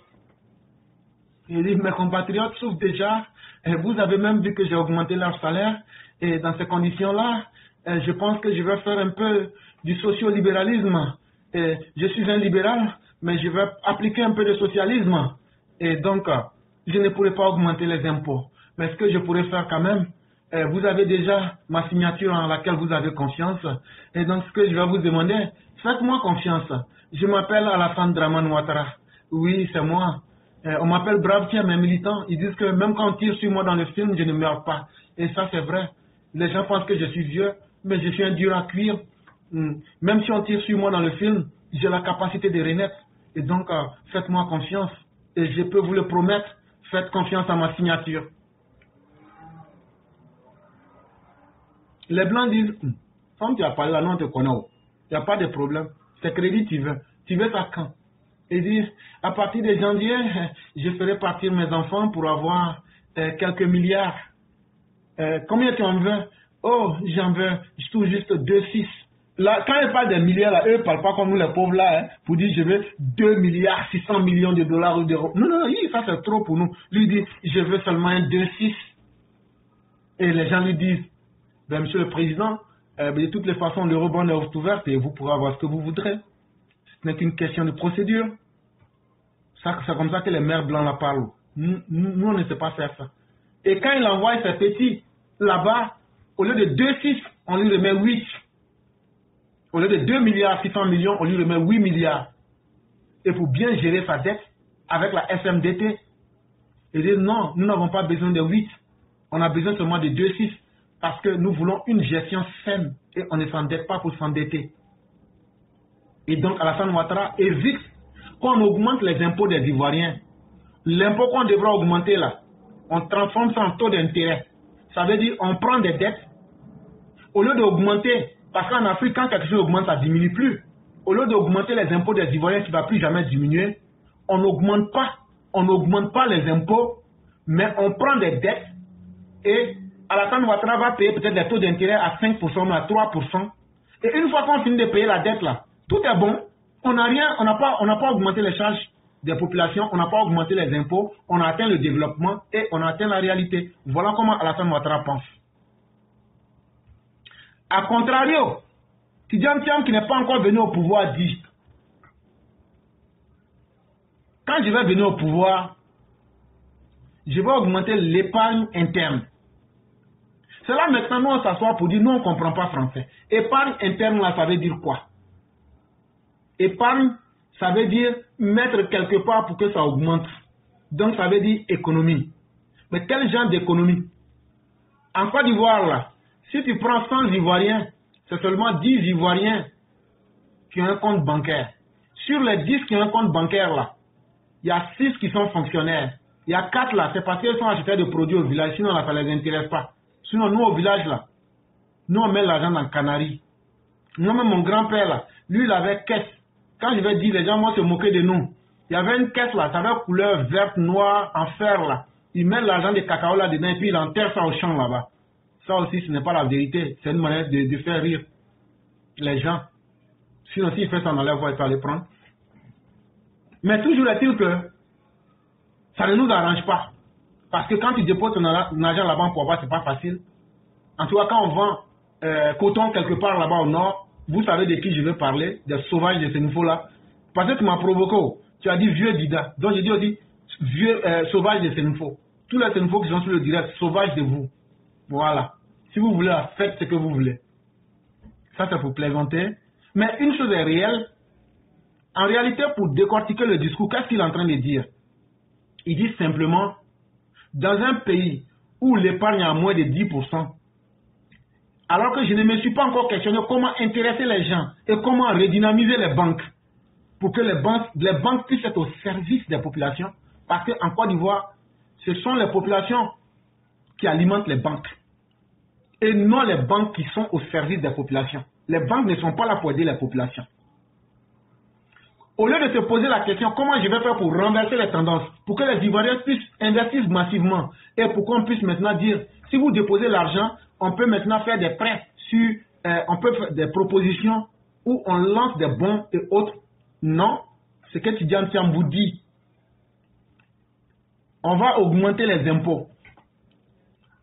Il dit mes compatriotes souffrent déjà, et vous avez même vu que j'ai augmenté leur salaire, et dans ces conditions-là, je pense que je vais faire un peu du sociolibéralisme. Et je suis un libéral, mais je vais appliquer un peu de socialisme. Et donc, je ne pourrai pas augmenter les impôts. Mais ce que je pourrais faire quand même, vous avez déjà ma signature en laquelle vous avez confiance. Et donc ce que je vais vous demander, faites-moi confiance. Je m'appelle Alassane Dramane Ouattara. Oui, c'est moi. On m'appelle Brave Tiers, mes militants. Ils disent que même quand on tire sur moi dans le film, je ne meurs pas. Et ça, c'est vrai. Les gens pensent que je suis vieux, mais je suis un dur à cuire. Même si on tire sur moi dans le film, j'ai la capacité de renaître. Et donc, faites-moi confiance. Et je peux vous le promettre, faites confiance à ma signature. Les Blancs disent, comme tu as parlé là, non, on te connaît. Il n'y a pas de problème. C'est crédit, tu veux. Tu veux ça quand? Ils disent, à partir de janvier, je ferai partir mes enfants pour avoir quelques milliards. Combien tu en veux? oh, j'en veux, je touche juste 2,6. Là, quand ils parlent des milliards, là, eux ne parlent pas comme nous les pauvres là, hein, pour dire je veux 2 milliards 600 millions de dollars ou d'euros. Non, non, ça c'est trop pour nous. Lui il dit je veux seulement un 2,6. Et les gens lui disent, ben, monsieur le président, de toutes les façons, l'eurobond est ouverte et vous pourrez avoir ce que vous voudrez. Ce n'est qu'une question de procédure. C'est comme ça que les maires blancs la parlent. Nous, on ne sait pas faire ça. Et quand il envoie ses petits là-bas, au lieu de 2,6, on lui remet 8. Au lieu de 2 milliards 600 millions, on lui remet 8 milliards. Et pour bien gérer sa dette avec la SMDT, il dit non, nous n'avons pas besoin de 8. On a besoin seulement de 2,6 parce que nous voulons une gestion saine et on ne s'endette pas pour s'endetter. Et donc Alassane Ouattara évite qu'on augmente les impôts des Ivoiriens. L'impôt qu'on devra augmenter là, on transforme ça en taux d'intérêt. Ça veut dire on prend des dettes, au lieu d'augmenter, parce qu'en Afrique quand quelque chose augmente, ça ne diminue plus. Au lieu d'augmenter les impôts des Ivoiriens qui ne va plus jamais diminuer, on n'augmente pas les impôts, mais on prend des dettes. Et Alassane Ouattara va payer peut-être des taux d'intérêt à 5% ou à 3%. Et une fois qu'on finit de payer la dette là, tout est bon. On n'a pas augmenté les charges des populations, on n'a pas augmenté les impôts, on a atteint le développement et on a atteint la réalité. Voilà comment Alassane Ouattara pense. A contrario, Tidjane Thiam qui n'est pas encore venu au pouvoir dit, quand je vais venir au pouvoir, je vais augmenter l'épargne interne. C'est là maintenant nous on s'assoit pour dire nous on ne comprend pas français. Épargne interne là ça veut dire quoi? Épargne ça veut dire mettre quelque part pour que ça augmente. Donc ça veut dire économie. Mais quel genre d'économie? En Côte d'Ivoire là, si tu prends 100 Ivoiriens, c'est seulement 10 Ivoiriens qui ont un compte bancaire. Sur les 10 qui ont un compte bancaire là, il y a 6 qui sont fonctionnaires. Il y a 4 là, c'est parce qu'ils sont achetés de produits au village, sinon là ça ne les intéresse pas. Sinon, nous, au village, là, nous, on met l'argent dans le canari. Moi, même mon grand-père, là, lui, il avait caisse. Quand je vais dire, les gens vont se moquer de nous. Il y avait une caisse, là, ça avait couleur verte, noire, en fer, là. Il met l'argent de cacao là-dedans et puis il enterre ça au champ, là-bas. Ça aussi, ce n'est pas la vérité. C'est une manière de faire rire les gens. Sinon, s'il fait ça, on enlève, il va les prendre. Mais toujours est-il que ça ne nous arrange pas. Parce que quand tu déposes ton argent là-bas pour avoir, c'est pas facile. En tout cas, quand on vend coton quelque part là-bas au nord, vous savez de qui je veux parler, des sauvages de Sénifo là. Parce que tu m'as provoqué. Tu as dit vieux Dida. Donc j'ai dit aussi vieux sauvage de Sénifo. Tous les Sénifo qui sont sur le direct, sauvages de vous. Voilà. Si vous voulez, faites ce que vous voulez. Ça, c'est pour plaisanter. Mais une chose est réelle. En réalité, pour décortiquer le discours, qu'est-ce qu'il est en train de dire? Il dit simplement, dans un pays où l'épargne est à moins de 10%, alors que je ne me suis pas encore questionné comment intéresser les gens et comment redynamiser les banques pour que les banques puissent être au service des populations, parce qu'en Côte d'Ivoire, ce sont les populations qui alimentent les banques et non les banques qui sont au service des populations. Les banques ne sont pas là pour aider les populations. Au lieu de se poser la question comment je vais faire pour renverser les tendances, pour que les Ivoiriens puissent investir massivement et pour qu'on puisse maintenant dire si vous déposez l'argent, on peut maintenant faire des prêts sur, on peut faire des propositions où on lance des bons et autres. Non, ce que Tidjane Thiam vous dit, on va augmenter les impôts.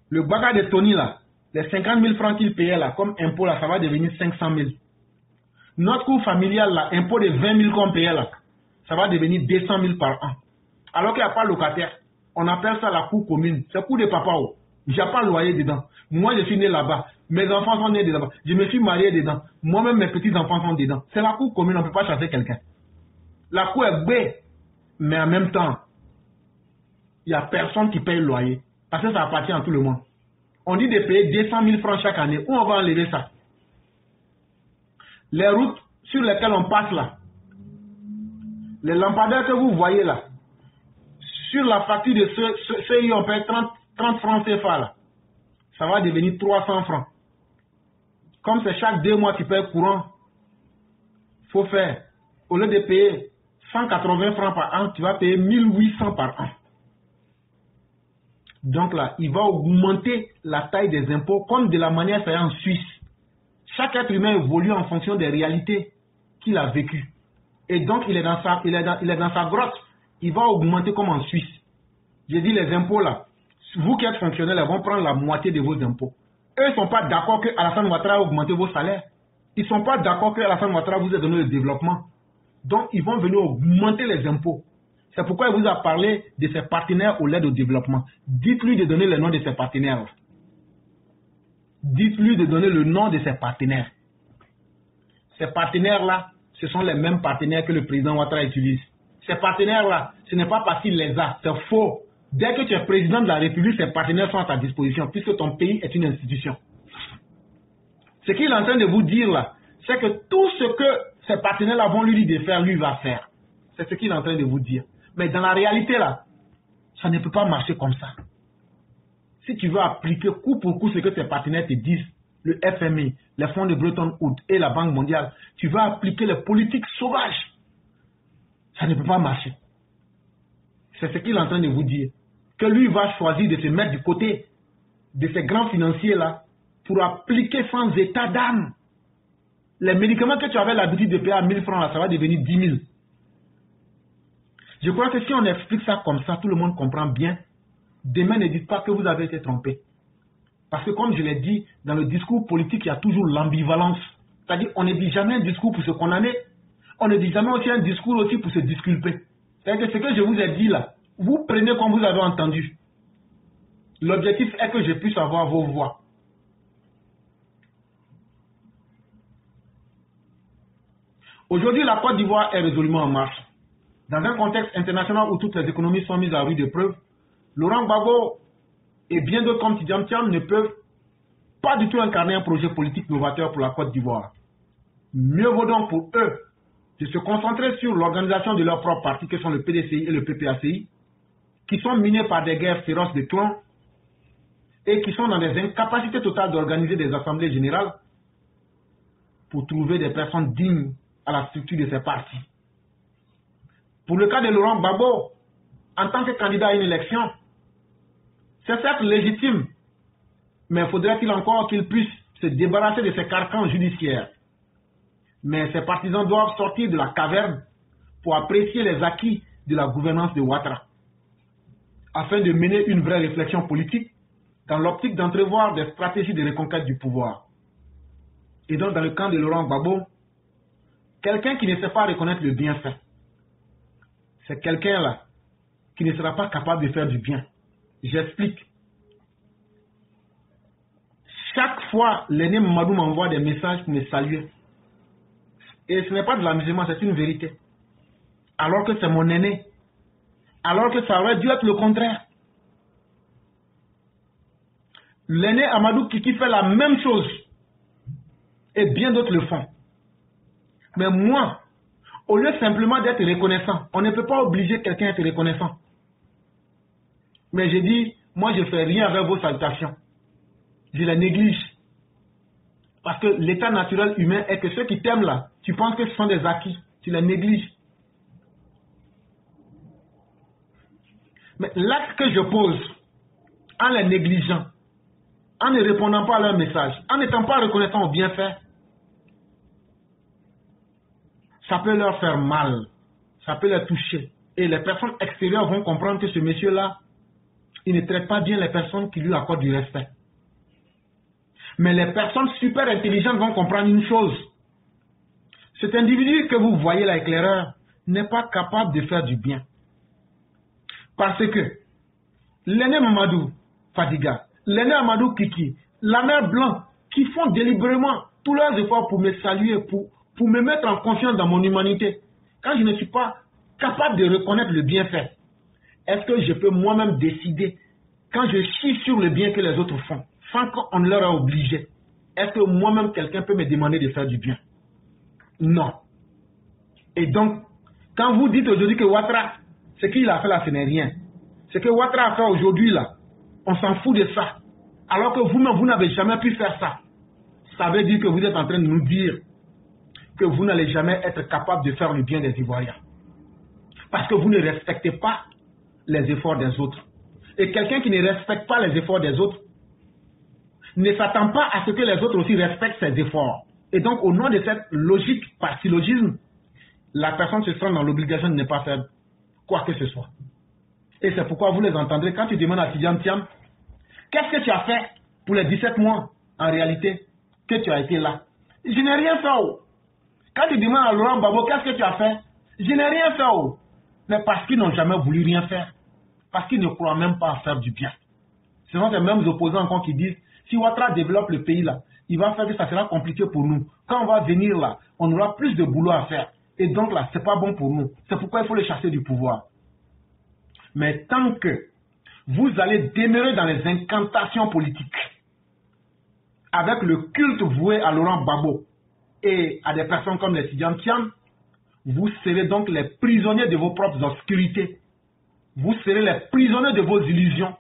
Le baga de Tony là, les 50 000 francs qu'il payait là comme impôt là, ça va devenir 500 000. Notre coût familial là, impôt de 20 000 qu'on payait là, ça va devenir 200 000 par an. Alors qu'il n'y a pas de locataire. On appelle ça la cour commune. C'est cour de papa. Il n'y a pas de loyer dedans. Moi, je suis né là-bas. Mes enfants sont nés là-bas. Je me suis marié dedans. Moi-même, mes petits-enfants sont dedans. C'est la cour commune. On ne peut pas chasser quelqu'un. La cour est bête. Mais en même temps, il n'y a personne qui paye le loyer. Parce que ça appartient à tout le monde. On dit de payer 200 000 francs chaque année. Où on va enlever ça? Les routes sur lesquelles on passe là, les lampadaires que vous voyez là, sur la facture de ceux on paye 30 francs CFA là, ça va devenir 300 francs. Comme c'est chaque 2 mois tu payes courant, il faut faire, au lieu de payer 180 francs par an, tu vas payer 1800 par an. Donc là, il va augmenter la taille des impôts comme de la manière c'est en Suisse. Chaque être humain évolue en fonction des réalités qu'il a vécues. Et donc, il est dans sa grotte. Il va augmenter comme en Suisse. J'ai dit les impôts là. Vous qui êtes fonctionnaires, ils vont prendre la moitié de vos impôts. Eux ne sont pas d'accord que Alassane Ouattara a augmenté vos salaires. Ils ne sont pas d'accord que Alassane Ouattara vous ait donné le développement. Donc, ils vont venir augmenter les impôts. C'est pourquoi il vous a parlé de ses partenaires au l'aide au développement. Dites-lui de donner le nom de ses partenaires. Dites-lui de donner le nom de ses partenaires. Ces partenaires-là, ce sont les mêmes partenaires que le président Ouattara utilise. Ces partenaires-là, ce n'est pas parce qu'il les a, c'est faux. Dès que tu es président de la République, ces partenaires sont à ta disposition, puisque ton pays est une institution. Ce qu'il est en train de vous dire là, c'est que tout ce que ces partenaires-là vont lui dire de faire, lui va faire. C'est ce qu'il est en train de vous dire. Mais dans la réalité là, ça ne peut pas marcher comme ça. Si tu veux appliquer coup pour coup ce que tes partenaires te disent, le FMI, les fonds de Bretton Woods et la Banque mondiale, tu vas appliquer les politiques sauvages. Ça ne peut pas marcher. C'est ce qu'il est en train de vous dire. Que lui va choisir de se mettre du côté de ces grands financiers-là pour appliquer sans état d'âme. Les médicaments que tu avais l'habitude de payer à 1000 francs, là, ça va devenir 10 000. Je crois que si on explique ça comme ça, tout le monde comprend bien. Demain, ne dites pas que vous avez été trompé. Parce que comme je l'ai dit, dans le discours politique, il y a toujours l'ambivalence. C'est-à-dire, on ne dit jamais un discours pour se condamner. On ne dit jamais aussi un discours aussi pour se disculper. C'est-à-dire que ce que je vous ai dit là, vous prenez comme vous avez entendu. L'objectif est que je puisse avoir vos voix. Aujourd'hui, la Côte d'Ivoire est résolument en marche. Dans un contexte international où toutes les économies sont mises à rude épreuve, Laurent Gbagbo et bien d'autres comme Tidjane Thiam ne peuvent pas du tout incarner un projet politique novateur pour la Côte d'Ivoire. Mieux vaut donc pour eux de se concentrer sur l'organisation de leurs propres partis, que sont le PDCI et le PPACI, qui sont minés par des guerres féroces de clans et qui sont dans des incapacités totales d'organiser des assemblées générales pour trouver des personnes dignes à la structure de ces partis. Pour le cas de Laurent Gbagbo, en tant que candidat à une élection, c'est certes légitime, mais faudrait-il encore qu'il puisse se débarrasser de ces carcans judiciaires. Mais ses partisans doivent sortir de la caverne pour apprécier les acquis de la gouvernance de Ouattara, afin de mener une vraie réflexion politique dans l'optique d'entrevoir des stratégies de reconquête du pouvoir. Et donc dans le camp de Laurent Gbagbo, quelqu'un qui ne sait pas reconnaître le bienfait, c'est quelqu'un là qui ne sera pas capable de faire du bien. J'explique. Chaque fois, l'aîné Mamadou m'envoie des messages pour me saluer. Et ce n'est pas de l'amusement, c'est une vérité. Alors que c'est mon aîné. Alors que ça aurait dû être le contraire. L'aîné Amadou Kiki fait la même chose. Et bien d'autres le font. Mais moi, au lieu simplement d'être reconnaissant, on ne peut pas obliger quelqu'un à être reconnaissant. Mais j'ai dit, moi je ne fais rien avec vos salutations. Je les néglige. Parce que l'état naturel humain est que ceux qui t'aiment là, tu penses que ce sont des acquis, tu les négliges. Mais l'acte que je pose, en les négligeant, en ne répondant pas à leur message, en n'étant pas reconnaissant au bienfait, ça peut leur faire mal, ça peut les toucher. Et les personnes extérieures vont comprendre que ce monsieur-là, il ne traite pas bien les personnes qui lui accordent du respect. Mais les personnes super intelligentes vont comprendre une chose. Cet individu que vous voyez là, éclaireur, n'est pas capable de faire du bien. Parce que l'aîné Mamadou Fadiga, l'aîné Amadou Kiki, la mère Blanc, qui font délibérément tous leurs efforts pour me saluer, pour me mettre en confiance dans mon humanité, quand je ne suis pas capable de reconnaître le bienfait, est-ce que je peux moi-même décider, quand je chie sur le bien que les autres font, sans qu'on ne leur a obligé, est-ce que moi-même quelqu'un peut me demander de faire du bien? Non. Et donc, quand vous dites aujourd'hui que Ouattara, ce qu'il a fait là, ce n'est rien. Ce que Ouattara a fait aujourd'hui là, on s'en fout de ça. Alors que vous-même, vous n'avez jamais pu faire ça. Ça veut dire que vous êtes en train de nous dire que vous n'allez jamais être capable de faire le bien des Ivoiriens. Parce que vous ne respectez pas les efforts des autres. Et quelqu'un qui ne respecte pas les efforts des autres ne s'attend pas à ce que les autres aussi respectent ses efforts. Et donc, au nom de cette logique, par syllogisme, la personne se sent dans l'obligation de ne pas faire quoi que ce soit. Et c'est pourquoi vous les entendrez quand tu demandes à Tidjane Thiam, qu'est-ce que tu as fait pour les 17 mois, en réalité, que tu as été là? Je n'ai rien fait. Oh. Quand tu demandes à Laurent Gbagbo, qu'est-ce que tu as fait? Je n'ai rien fait. Oh. Mais parce qu'ils n'ont jamais voulu rien faire. Parce qu'ils ne croient même pas à faire du bien. Ce sont ces mêmes opposants encore qui disent, si Ouattara développe le pays là, il va faire que ça sera compliqué pour nous. Quand on va venir là, on aura plus de boulot à faire. Et donc là, c'est pas bon pour nous. C'est pourquoi il faut le chasser du pouvoir. Mais tant que vous allez demeurer dans les incantations politiques, avec le culte voué à Laurent Gbagbo et à des personnes comme les Tidjane Thiam, vous serez donc les prisonniers de vos propres obscurités. Vous serez les prisonniers de vos illusions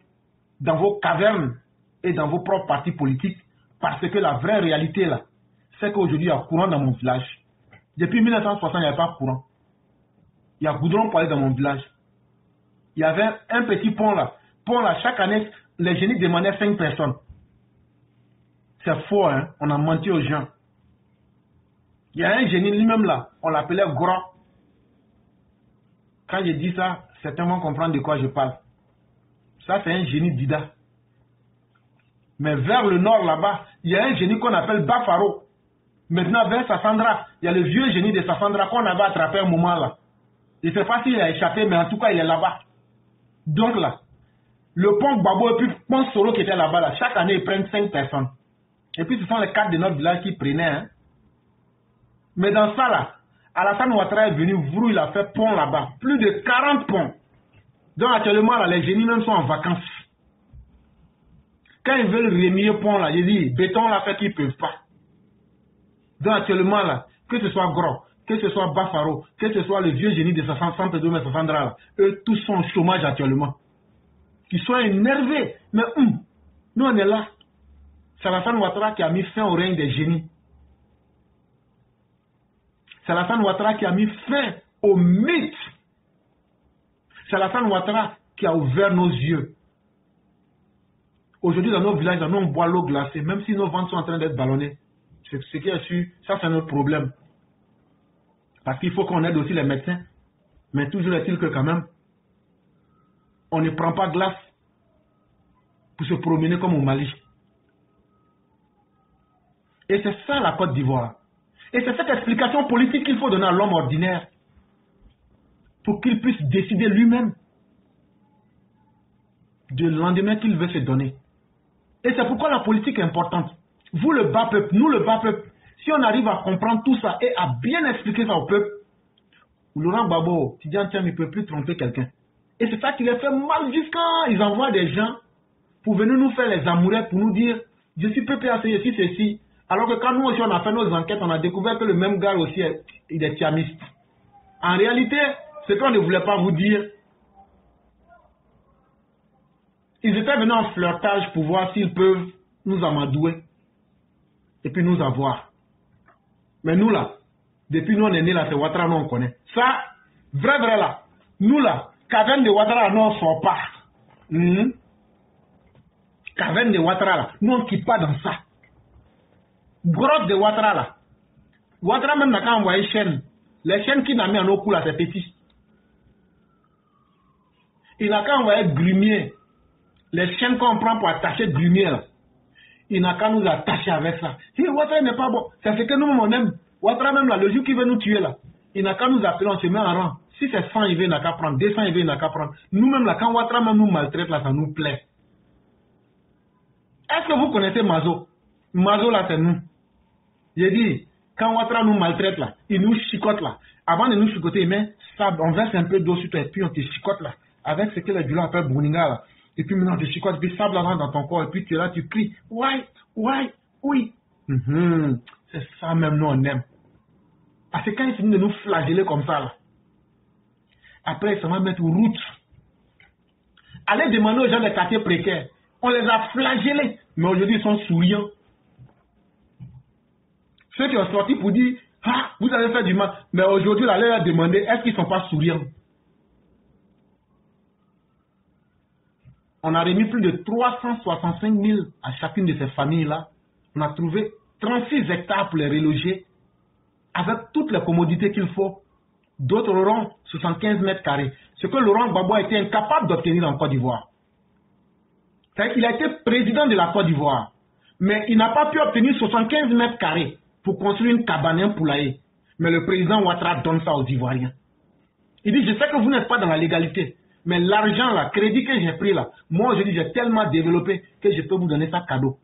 dans vos cavernes et dans vos propres partis politiques, parce que la vraie réalité là, c'est qu'aujourd'hui il y a courant dans mon village. Depuis 1960, il n'y avait pas courant. Il y a goudron pour aller dans mon village. Il y avait un petit pont là. Pont là, chaque année, les génies demandaient 5 personnes. C'est faux, hein? On a menti aux gens. Il y a un génie lui-même là, on l'appelait Gros. Quand je dis ça, certains vont comprendre de quoi je parle. Ça, c'est un génie d'Ida. Mais vers le nord là-bas, il y a un génie qu'on appelle Bafaro. Maintenant, vers Sassandra, il y a le vieux génie de Sassandra qu'on avait attrapé un moment là. Je ne sais pas s'il a échappé, mais en tout cas, il est là-bas. Donc là, le pont Gbagbo et puis le pont Soro qui était là-bas, là, chaque année, ils prennent 5 personnes. Et puis, ce sont les 4 de notre village qui prenaient. Hein. Mais dans ça, là, Alassane Ouattara est venu, Vrou, il a fait pont là-bas. Plus de 40 ponts. Donc, actuellement, là, les génies même sont en vacances. Quand ils veulent remuer pont, là, ils disent, béton, là, fait qu'ils ne peuvent pas. Donc, actuellement, là, que ce soit Gros, que ce soit Bafaro, que ce soit le vieux génie de 62 mais 60 là, eux tous sont au chômage actuellement. Ils sont énervés. Mais nous on est là. C'est Alassane Ouattara qui a mis fin au règne des génies. C'est Alassane Ouattara qui a mis fin au mythe. C'est Alassane Ouattara qui a ouvert nos yeux. Aujourd'hui dans nos villages, nous on boit l'eau glacée, même si nos ventres sont en train d'être ballonnés. C'est ce qui est sûr, ça c'est notre problème. Parce qu'il faut qu'on aide aussi les médecins. Mais toujours est-il que quand même, on ne prend pas glace pour se promener comme au Mali. Et c'est ça la Côte d'Ivoire. Et c'est cette explication politique qu'il faut donner à l'homme ordinaire pour qu'il puisse décider lui-même du lendemain qu'il veut se donner. Et c'est pourquoi la politique est importante. Vous le bas peuple, nous le bas peuple, si on arrive à comprendre tout ça et à bien expliquer ça au peuple, Laurent Gbagbo, Tidjane Thiam, il ne peut plus tromper quelqu'un. Et c'est ça qui les fait mal jusqu'à ils envoient des gens pour venir nous faire les amourettes, pour nous dire, je suis PPAC, je suis ceci. Alors que quand nous aussi on a fait nos enquêtes, on a découvert que le même gars aussi, il est thiamiste. En réalité, ce qu'on ne voulait pas vous dire, ils étaient venus en flirtage pour voir s'ils peuvent nous amadouer et puis nous avoir. Mais nous là, depuis nous on est nés là, c'est Ouattara, nous on connaît. Ça, vrai là, nous là, caverne de Ouattara, nous on sort pas. Caverne de Ouattara là, nous on ne quitte pas dans ça. Grotte de Ouattara là. Ouattara même n'a qu'à envoyer chaîne. Les chaînes qu'il a mis en eau coule là, c'est petit. Il n'a qu'à envoyer grumier. Les chaînes qu'on prend pour attacher grumier là. Il n'a qu'à nous attacher avec ça. Si Ouattara n'est pas bon, c'est ce que nous-mêmes on aime. Ouattara même là, le jour qui veut nous tuer là, il n'a qu'à nous appeler, on se met en rang. Si c'est 100, il n'a qu'à prendre. 200, il n'a qu'à prendre. Nous-mêmes là, quand Ouattara même nous maltraite là, ça nous plaît. Est-ce que vous connaissez Mazo? Mazo là, c'est nous. J'ai dit, quand Ouattara nous maltraite là, il nous chicote là. Avant de nous chicoter, il met sable, on verse un peu d'eau sur toi et puis on te chicote là. Avec ce que les Djoula appellent Bruninga là. Et puis maintenant, tu chicotes, puis sable rentre dans ton corps, et puis tu es là, tu cries, oui. C'est ça même, nous on aime. Parce que quand ils finissent de nous flageller comme ça, là, après ils se vont mettre aux routes. Allez demander aux gens des quartiers précaires. On les a flagellés, mais aujourd'hui ils sont souriants. Ceux qui ont sorti pour dire, ah, vous avez fait du mal, mais aujourd'hui, là, leur a demandé, est-ce qu'ils ne sont pas souriants? On a remis plus de 365 000 à chacune de ces familles-là. On a trouvé 36 hectares pour les reloger avec toutes les commodités qu'il faut. D'autres auront 75 mètres carrés. Ce que Laurent Gbagbo a été incapable d'obtenir en Côte d'Ivoire. Il a été président de la Côte d'Ivoire, mais il n'a pas pu obtenir 75 mètres carrés pour construire une cabane, un poulailler. Mais le président Ouattara donne ça aux Ivoiriens. Il dit, je sais que vous n'êtes pas dans la légalité, mais l'argent, là, crédit que j'ai pris là, moi je dis, j'ai tellement développé que je peux vous donner ça cadeau.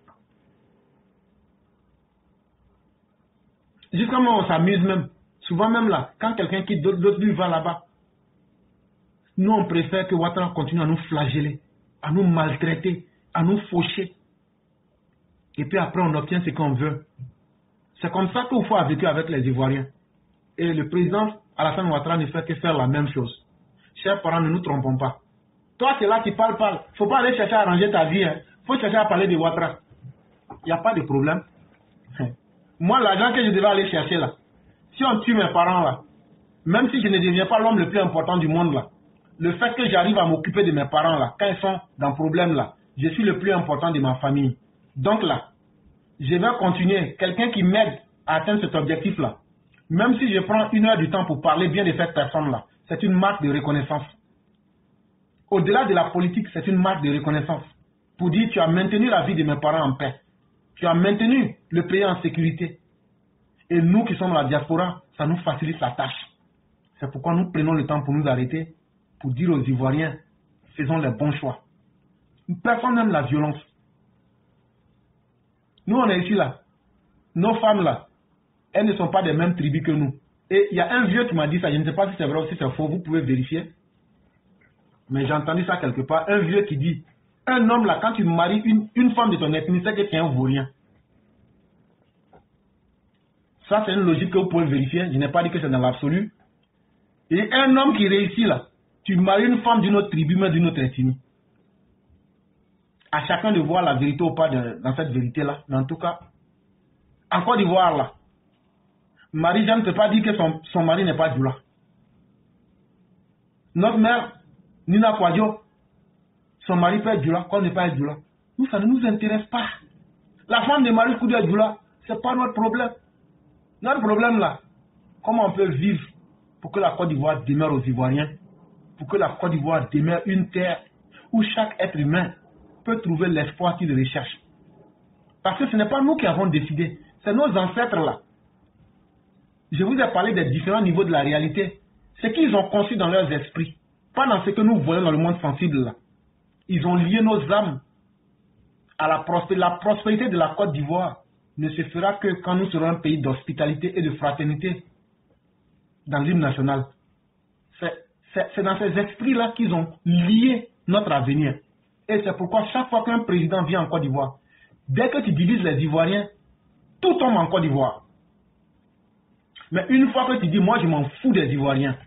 Jusqu'à moi, on s'amuse même. Souvent même là, quand quelqu'un quitte, d'autres lui va là-bas. Nous, on préfère que Ouattara continue à nous flageller, à nous maltraiter, à nous faucher. Et puis après, on obtient ce qu'on veut. C'est comme ça qu'il faut vécu avec les Ivoiriens. Et le président Alassane Ouattara ne fait que faire la même chose. Chers parents, ne nous trompons pas. Toi, c'est là qui parle. Il ne faut pas aller chercher à arranger ta vie. Il faut chercher à parler de Ouattara. Il n'y a pas de problème. Moi, l'argent que je devais aller chercher là, si on tue mes parents là, même si je ne deviens pas l'homme le plus important du monde là, le fait que j'arrive à m'occuper de mes parents là, quand ils sont dans problème là, je suis le plus important de ma famille. Donc là, je vais continuer. Quelqu'un qui m'aide à atteindre cet objectif là, même si je prends 1 heure du temps pour parler bien de cette personne là, c'est une marque de reconnaissance. Au-delà de la politique, c'est une marque de reconnaissance. Pour dire, tu as maintenu la vie de mes parents en paix. Tu as maintenu le pays en sécurité. Et nous qui sommes dans la diaspora, ça nous facilite la tâche. C'est pourquoi nous prenons le temps pour nous arrêter, pour dire aux Ivoiriens, faisons les bons choix. Personne n'aime la violence. Nous, on est ici là. Nos femmes là, elles ne sont pas des mêmes tribus que nous. Et il y a un vieux qui m'a dit ça, je ne sais pas si c'est vrai ou si c'est faux, vous pouvez vérifier. Mais j'ai entendu ça quelque part. Un vieux qui dit, un homme là, quand tu maries une femme de ton ethnie, c'est que tu es un vaurien. Ça, c'est une logique que vous pouvez vérifier. Je n'ai pas dit que c'est dans l'absolu. Et un homme qui réussit là, tu maries une femme d'une autre tribu, mais d'une autre ethnie. À chacun de voir la vérité ou pas dans cette vérité-là. Mais en tout cas, en Côte d'Ivoire là, Marie-Jeanne ne peut pas dire que son mari n'est pas Djoula. Notre mère, Nina Kwadjo, son mari peut être Djoula, qu'on n'est pas être Djoula. Nous, ça ne nous intéresse pas. La femme de Marie Koudou est Djoula, ce n'est pas notre problème. Notre problème là, comment on peut vivre pour que la Côte d'Ivoire demeure aux Ivoiriens, pour que la Côte d'Ivoire demeure une terre où chaque être humain peut trouver l'espoir qu'il recherche. Parce que ce n'est pas nous qui avons décidé, c'est nos ancêtres là. Je vous ai parlé des différents niveaux de la réalité. Ce qu'ils ont conçu dans leurs esprits, pas dans ce que nous voyons dans le monde sensible là. Ils ont lié nos âmes à la prospérité de la Côte d'Ivoire ne se fera que quand nous serons un pays d'hospitalité et de fraternité dans l'hymne national. C'est dans ces esprits-là qu'ils ont lié notre avenir. Et c'est pourquoi chaque fois qu'un président vient en Côte d'Ivoire, dès que tu divises les Ivoiriens, tout tombe en Côte d'Ivoire. Mais une fois que tu dis, moi je m'en fous des Ivoiriens,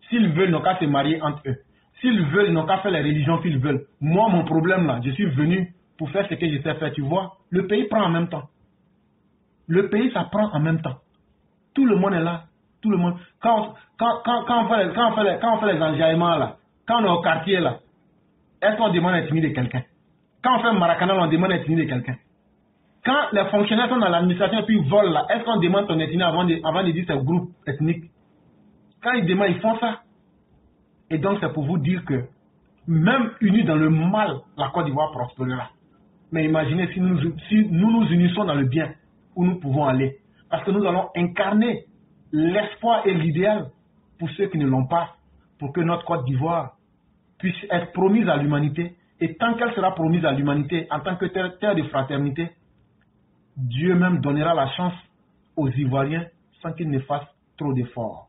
s'ils veulent, ils n'ont qu'à se marier entre eux. S'ils veulent, ils n'ont qu'à faire les religions qu'ils veulent. Moi, mon problème là, je suis venu pour faire ce que je sais faire, tu vois. Le pays prend en même temps. Le pays, ça prend en même temps. Tout le monde est là. Tout le monde. Quand on fait les enjaillements là, quand on est au quartier là, est-ce qu'on demande l'ethnie de quelqu'un? Quand on fait un Maracana, on demande l'ethnie de quelqu'un. Quand les fonctionnaires sont dans l'administration et puis ils volent là, est-ce qu'on demande ton ethnie avant de dire c'est groupe ethnique? Quand ils demandent, ils font ça. Et donc c'est pour vous dire que même unis dans le mal, la Côte d'Ivoire prospérera. Mais imaginez si nous nous unissons dans le bien, où nous pouvons aller. Parce que nous allons incarner l'espoir et l'idéal pour ceux qui ne l'ont pas, pour que notre Côte d'Ivoire puisse être promise à l'humanité. Et tant qu'elle sera promise à l'humanité en tant que terre de fraternité, Dieu même donnera la chance aux Ivoiriens sans qu'ils ne fassent trop d'efforts.